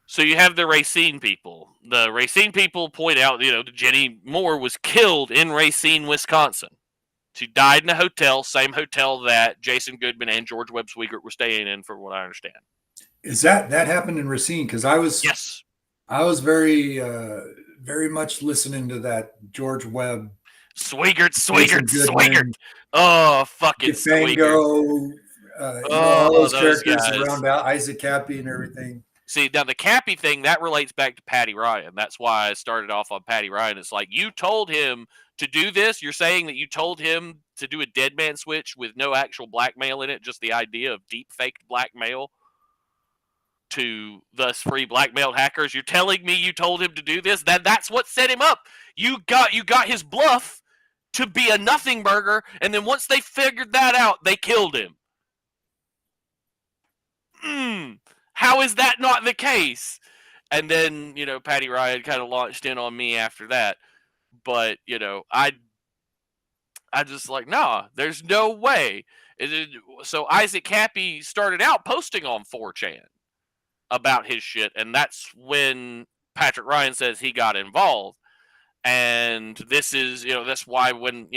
So you have the Racine people. The Racine people point out, that Jenny Moore was killed in Racine, Wisconsin. She died in a hotel, same hotel that Jason Goodman and George Webb Swigert were staying in, for what I understand. Is that happened in Racine? Because I was very much listening to that George Webb, Swigert. Oh, fucking Swigert. Fango, all those characters guys around Isaac Cappy and everything. See, now the Cappy thing, that relates back to Patty Ryan. That's why I started off on Patty Ryan. It's like, you told him to do this. You're saying that you told him to do a dead man switch with no actual blackmail in it, just the idea of deep faked blackmail to thus free blackmailed hackers. You're telling me you told him to do this? That's what set him up. You got his bluff to be a nothing burger, and then once they figured that out, they killed him. How is that not the case? And then, Patty Ryan kind of launched in on me after that. But, I just like, nah, there's no way. So Isaac Happy started out posting on 4chan about his shit, and that's when Patrick Ryan says he got involved. And this is, that's why when,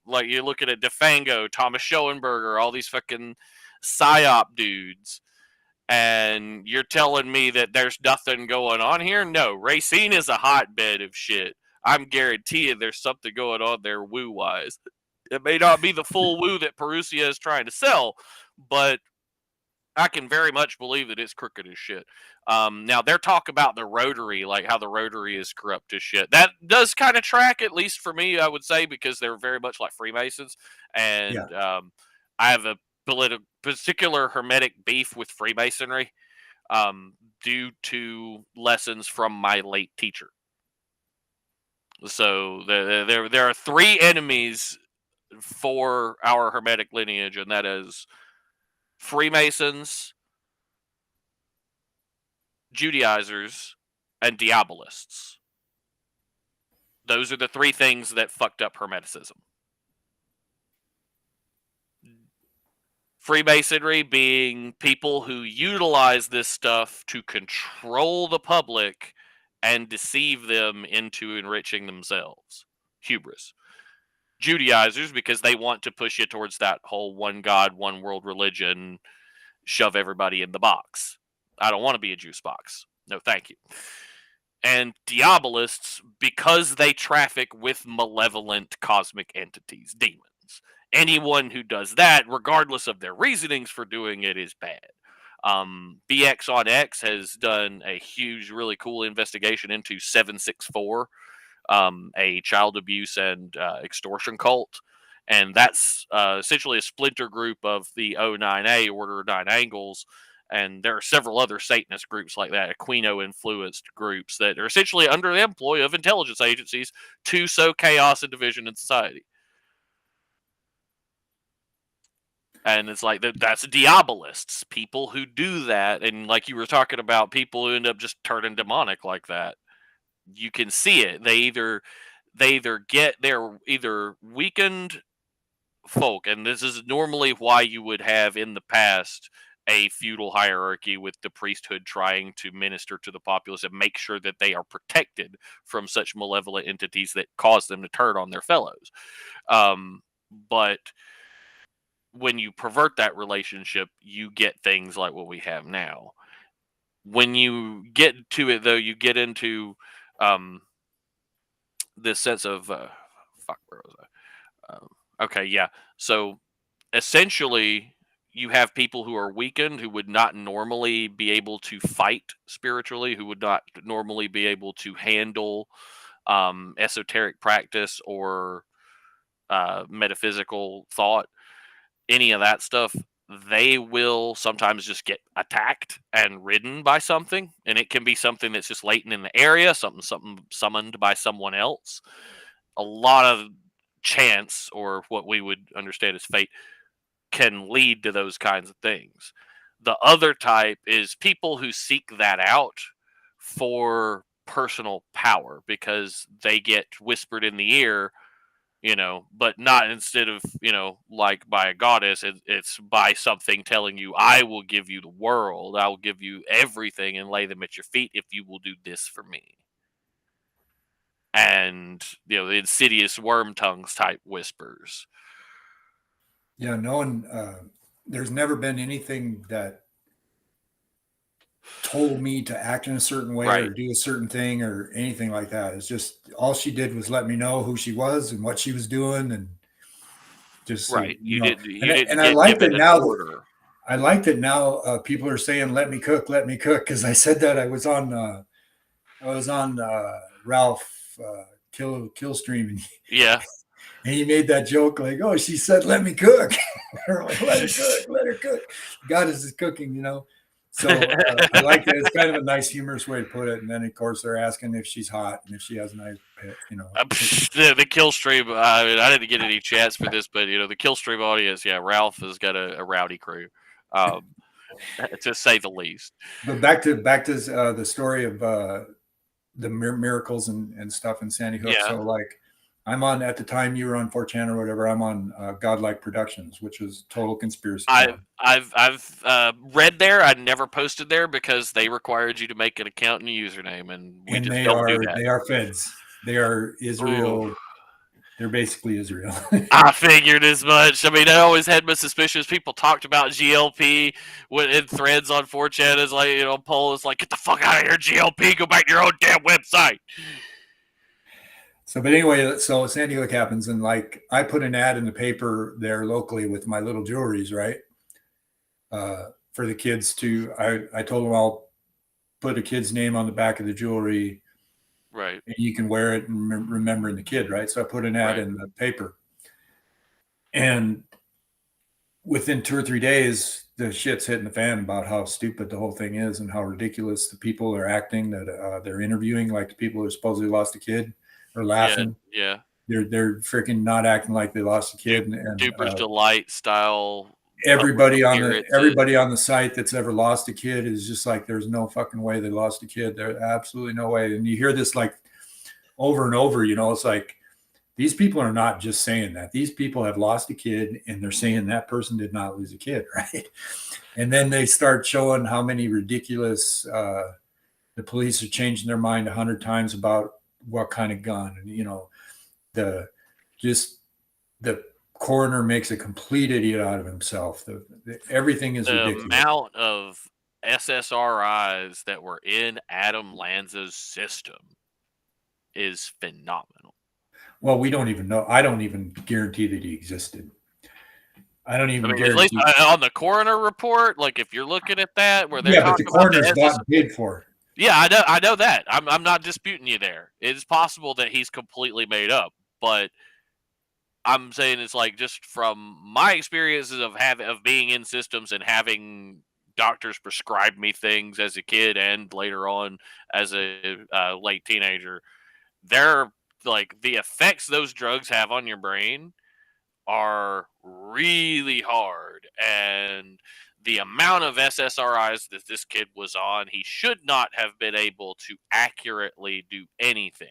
like you're looking at DeFango, Thomas Schoenberger, all these fucking psyop dudes, and you're telling me that there's nothing going on here? No, Racine is a hotbed of shit. I'm guaranteeing there's something going on there woo wise. It may not be the full woo that Perusia is trying to sell, but I can very much believe that it's crooked as shit. Now, their talk about the Rotary, like how the Rotary is corrupt as shit, that does kind of track, at least for me, I would say, because they're very much like Freemasons. And I have a particular hermetic beef with Freemasonry due to lessons from my late teacher. So there are three enemies for our hermetic lineage, and that is Freemasons, Judaizers, and Diabolists. Those are the three things that fucked up Hermeticism. Freemasonry being people who utilize this stuff to control the public and deceive them into enriching themselves. Hubris. Judaizers, because they want to push you towards that whole one God, one world religion, shove everybody in the box. I don't want to be a juice box. No, thank you. And Diabolists, because they traffic with malevolent cosmic entities, demons. Anyone who does that, regardless of their reasonings for doing it, is bad. BX on X has done a huge, really cool investigation into 764, a child abuse and extortion cult. And that's essentially a splinter group of the O9A, Order of Nine Angles. And there are several other Satanist groups like that, Aquino-influenced groups that are essentially under the employ of intelligence agencies to sow chaos and division in society. And it's like, that's Diabolists, people who do that. And like you were talking about, people who end up just turning demonic like that. You can see it. They're either weakened folk, and this is normally why you would have in the past a feudal hierarchy with the priesthood trying to minister to the populace and make sure that they are protected from such malevolent entities that cause them to turn on their fellows. But when you pervert that relationship, you get things like what we have now. When you get to it, though, you get into this sense of fuck, where was I? Okay, yeah. So essentially, you have people who are weakened, who would not normally be able to fight spiritually, who would not normally be able to handle esoteric practice or metaphysical thought, any of that stuff. They will sometimes just get attacked and ridden by something, and it can be something that's just latent in the area, something summoned by someone else. A lot of chance, or what we would understand as fate, can lead to those kinds of things. The other type is people who seek that out for personal power because they get whispered in the ear, but not instead of, like by a goddess, it's by something telling you, I will give you the world, I will give you everything and lay them at your feet if you will do this for me. And, the insidious worm tongues type whispers. Yeah, no one, there's never been anything that told me to act in a certain way or do a certain thing or anything like that. It's just all she did was let me know who she was and what she was doing, and just you didn't. And I like that now. I like that now. People are saying, "Let me cook, let me cook," because I said that I was on Ralph Killstream, and and he made that joke like, "Oh, she said, let me cook." Like, let her cook, let her cook. Goddess is cooking, So I like it. It's kind of a nice, humorous way to put it. And then, of course, they're asking if she's hot and if she has a nice pit, The Killstream, I didn't get any chance for this, but, the Killstream audience, Ralph has got a rowdy crew, to say the least. But back to the story of the miracles and stuff in Sandy Hook. Yeah. So, like, I'm on, at the time you were on 4chan or whatever, I'm on Godlike Productions, which is total conspiracy I've con. read there. I never posted there because they required you to make an account and a username, and we And just don't do that. they are feds. They are Ooh. Israel. They're basically Israel. I figured as much. I mean, I always had my suspicions. People talked about GLP in threads on 4chan as like, poll is like, get the fuck out of here, GLP, go back to your own damn website. So, but anyway, so Sandy Hook happens, and like I put an ad in the paper there locally with my little jewelries, right? For the kids to, I told them I'll put a kid's name on the back of the jewelry, right? And you can wear it and remembering the kid, right? So I put an ad in the paper, and within 2 or 3 days, the shit's hitting the fan about how stupid the whole thing is and how ridiculous the people are acting that they're interviewing, like the people who supposedly lost a kid are laughing. Yeah. They're freaking not acting like they lost a kid. And Duper's Delight style. Everybody on the site that's ever lost a kid is just like, there's no fucking way they lost a kid. There's absolutely no way. And you hear this like over and over, it's like, these people are not just saying that. These people have lost a kid and they're saying that person did not lose a kid, right? And then they start showing how many ridiculous, the police are changing their mind 100 times about what kind of gun. And, the coroner makes a complete idiot out of himself. Everything is ridiculous. The amount of SSRIs that were in Adam Lanza's system is phenomenal. Well, we don't even know. I don't even guarantee that he existed. I don't even guarantee. At least on the coroner report, like if you're looking at that, where they're but the coroner's got paid for. Yeah, I know that. I'm not disputing you there. It's possible that he's completely made up, but I'm saying it's like, just from my experiences of being in systems and having doctors prescribe me things as a kid and later on as a late teenager, they're like, the effects those drugs have on your brain are really hard, and the amount of SSRIs that this kid was on, he should not have been able to accurately do anything.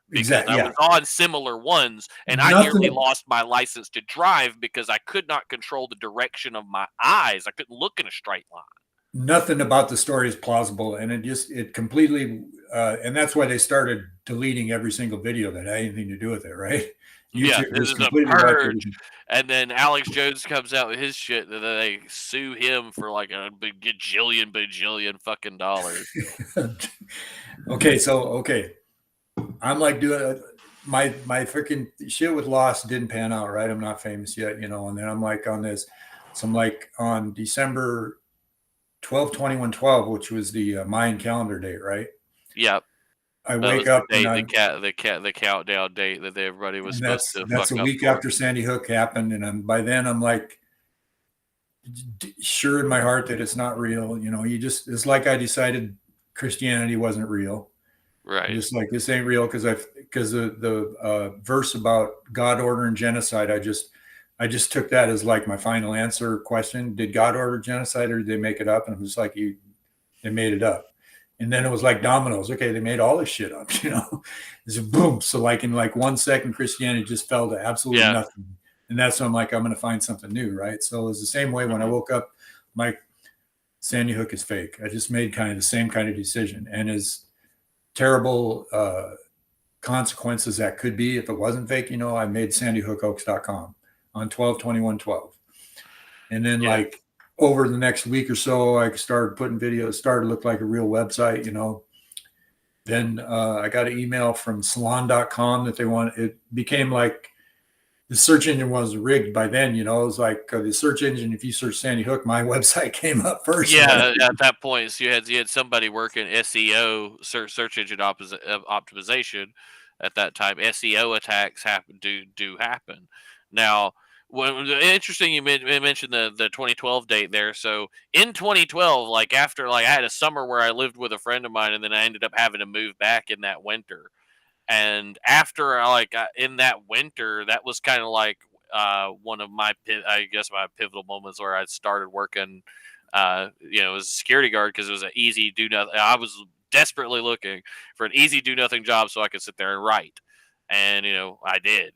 Because I was on similar ones, and I nearly lost my license to drive because I could not control the direction of my eyes. I couldn't look in a straight line. Nothing about the story is plausible, and it completely, and that's why they started deleting every single video that had anything to do with it, right? YouTube, this is a purge. And then Alex Jones comes out with his shit, and then they sue him for like a bajillion fucking dollars. Okay. I'm like doing my freaking shit with Lost didn't pan out, right? I'm not famous yet, and then I'm like on this. So I'm like on December 12/21/12, which was the Mayan calendar date, right? Yep. I wake up and the countdown date that everybody was supposed to. That's a week after Sandy Hook happened, and by then I'm like sure in my heart that it's not real. It's like I decided Christianity wasn't real. Right. Just like, this ain't real because the verse about God ordering genocide, I just took that as like my final answer question. Did God order genocide or did they make it up? And I'm just like, they made it up. And then it was like dominoes. Okay, they made all this shit up, It's a boom. So like in like 1 second, Christianity just fell to absolutely nothing. And that's when I'm like, I'm going to find something new, right? So it was the same way when I woke up, like, Sandy Hook is fake. I just made kind of the same kind of decision. And as terrible consequences that could be if it wasn't fake, I made sandyhookoaks.com on 12/21/12. And then like over the next week or so, I started putting videos, started to look like a real website, Then I got an email from salon.com that it became like the search engine was rigged by then, it was like the search engine, if you search Sandy Hook, my website came up first. Yeah, at that point, so you had somebody working SEO, search engine optimization at that time. SEO attacks do happen. Now, interesting, you mentioned the 2012 date there. So in 2012, like after I had a summer where I lived with a friend of mine, and then I ended up having to move back in that winter. And after in that winter, that was kind of like one of my pivotal moments where I started working as a security guard, because it was an easy do nothing. I was desperately looking for an easy do nothing job so I could sit there and write. And I did.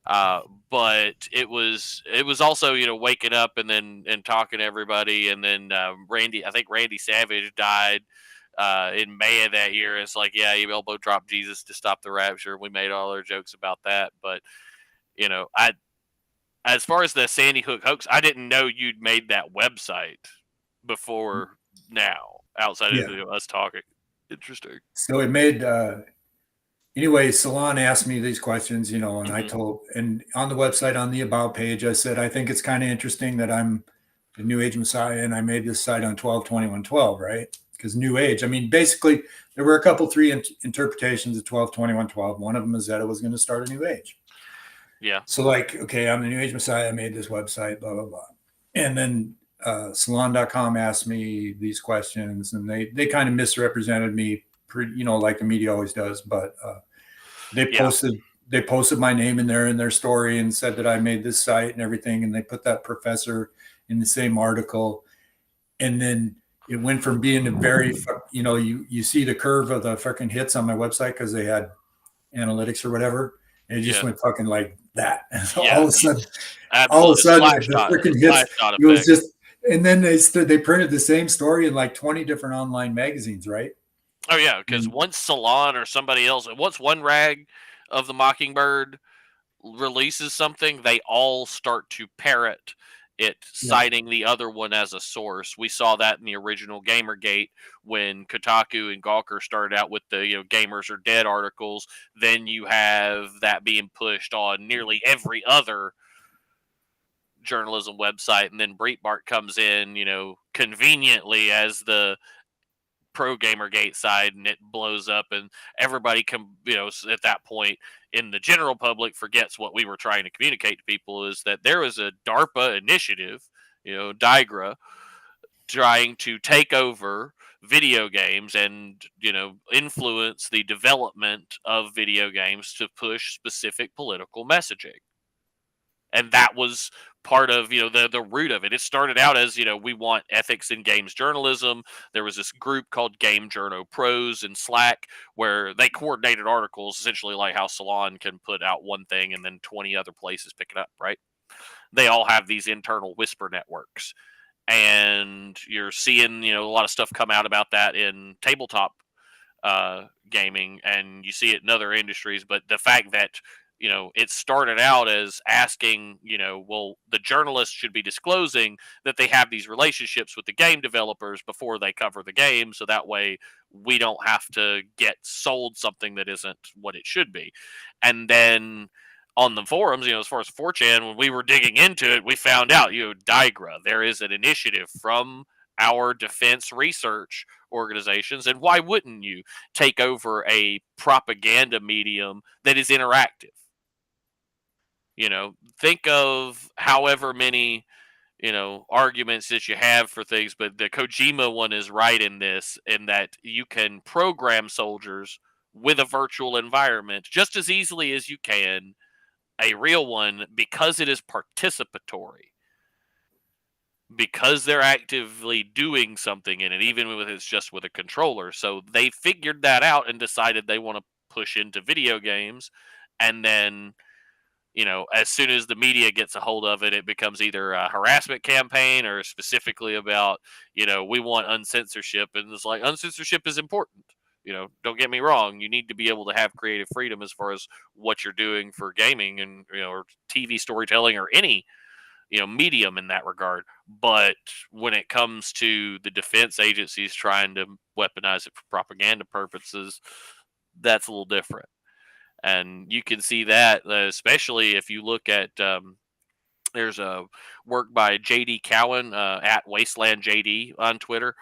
But it was also waking up and talking to everybody, and then I think Randy Savage died in May of that year. It's like, yeah, you elbow dropped Jesus to stop the rapture. We made all our jokes about that, but I as far as the Sandy Hook hoax, I didn't know you'd made that website before now. Outside of Yeah. us talking, interesting. So it made anyway, Salon asked me these questions, and I Hmm. told, and on the website, on the About page, I said, I think it's kind of interesting that I'm the New Age Messiah, and I made this site on 12/21/12, right? Because New Age, I mean, basically, there were three interpretations of 12/21/12. One of them is that it was going to start a new age. Yeah. So, like, okay, I'm the New Age Messiah, I made this website, blah, blah, blah. And then salon.com asked me these questions, and they kind of misrepresented me, like the media always does, but they Yeah. posted my name in their story and said that I made this site and everything, and they put that professor in the same article, and then it went from being a very you see the curve of the fucking hits on my website because they had analytics or whatever, and it just Yeah. went fucking like that, and so Yeah. all of a Absolutely. sudden Slash the dot. freaking Slash hits, dot it was effect. just, and then they printed the same story in like 20 different online magazines, right? Oh yeah, because And once Salon or somebody else, once one rag of the Mockingbird releases something, they all start to parrot it, yeah, citing the other one as a source. We saw that in the original Gamergate when Kotaku and Gawker started out with the gamers are dead articles. Then you have that being pushed on nearly every other journalism website, and then Breitbart comes in, conveniently as the pro Gamergate side, and it blows up, and everybody at that point in the general public forgets what we were trying to communicate to people is that there was a DARPA initiative, DIGRA, trying to take over video games and influence the development of video games to push specific political messaging. And that was part of the root of it. It started out as we want ethics in games journalism. There was this group called Game Journo Pros in Slack where they coordinated articles, essentially like how Salon can put out one thing and then 20 other places pick it up, right? They all have these internal whisper networks, and you're seeing a lot of stuff come out about that in tabletop gaming, and you see it in other industries. But the fact that it started out as asking, well, the journalists should be disclosing that they have these relationships with the game developers before they cover the game, so that way we don't have to get sold something that isn't what it should be. And then on the forums, as far as 4chan, when we were digging into it, we found out, DIGRA, there is an initiative from our defense research organizations. And why wouldn't you take over a propaganda medium that is interactive? Think of however many, arguments that you have for things, but the Kojima one is right in this, in that you can program soldiers with a virtual environment just as easily as you can a real one, because it is participatory, because they're actively doing something in it, even if it's just with a controller. So they figured that out and decided they want to push into video games. And then, as soon as the media gets a hold of it, it becomes either a harassment campaign or specifically about, we want uncensorship. And it's like, uncensorship is important. Don't get me wrong. You need to be able to have creative freedom as far as what you're doing for gaming and, or TV storytelling or any medium in that regard. But when it comes to the defense agencies trying to weaponize it for propaganda purposes, that's a little different. And you can see that, especially if you look at there's a work by JD Cowan at Wasteland JD on Twitter.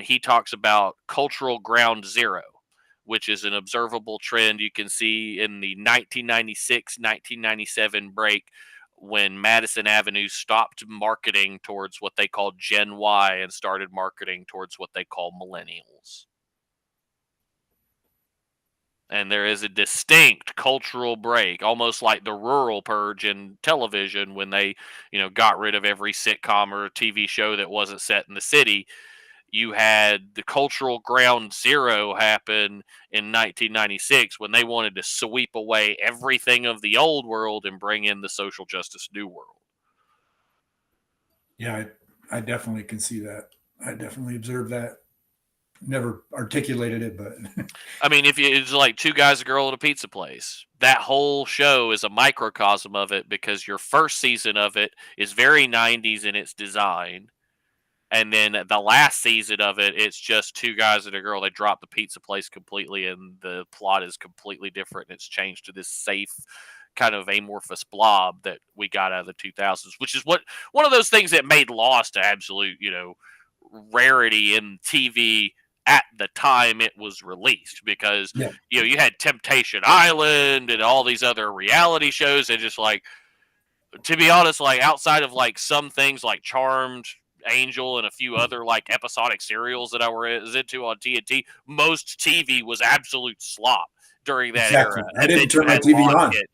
He talks about cultural ground zero, which is an observable trend you can see in the 1996-1997 break, when Madison Avenue stopped marketing towards what they called Gen Y and started marketing towards what they call millennials. And there is a distinct cultural break, almost like the rural purge in television when they, got rid of every sitcom or TV show that wasn't set in the city. you had the cultural ground zero happen in 1996 when they wanted to sweep away everything of the old world and bring in the social justice new world. Yeah, I definitely can see that. I definitely observed that. Never articulated it, but I mean, if it's like Two Guys, a Girl at a Pizza Place, that whole show is a microcosm of it because your first season of it is very 90s in its design. And then the last season of it, it's just two guys and a girl. They drop the pizza place completely, and the plot is completely different. And it's changed to this safe, kind of amorphous blob that we got out of the 2000s, which is one of those things that made Lost an absolute, rarity in TV at the time it was released, because yeah, you had Temptation Island and all these other reality shows, and just like, to be honest, like outside of like some things like Charmed, Angel, and a few other like episodic serials that I was into on TNT, most TV was absolute slop during that exactly. era. I And then didn't you turn my had TV Lost on. hit.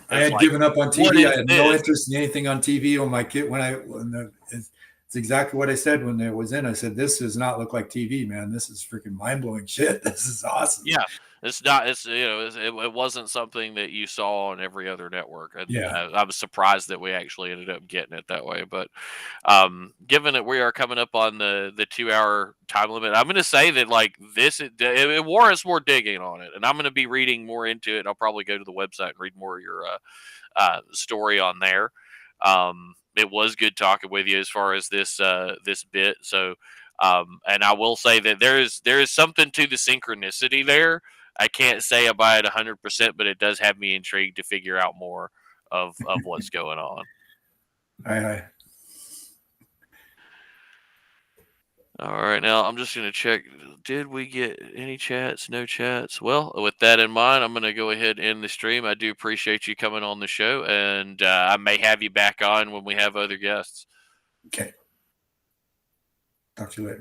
I It's had like, given up on what TV. I is had no this? interest in anything on TV. When my kid, it's exactly what I said when it was in. I said, "This does not look like TV, man. This is freaking mind blowing shit. This is awesome." Yeah, it's not. It wasn't something that you saw on every other network, and Yeah, I was surprised that we actually ended up getting it that way. But given that we are coming up on the 2 hour time limit, I'm going to say that like this, it warrants more digging on it, and I'm going to be reading more into it. And I'll probably go to the website and read more of your story on there. It was good talking with you as far as this bit. So, and I will say that there is something to the synchronicity there. I can't say I buy it 100%, but it does have me intrigued to figure out more of what's going on. I All right, now I'm just going to check. Did we get any chats? No chats. Well, with that in mind, I'm going to go ahead and end the stream. I do appreciate you coming on the show, and I may have you back on when we have other guests. okay. Talk to you later.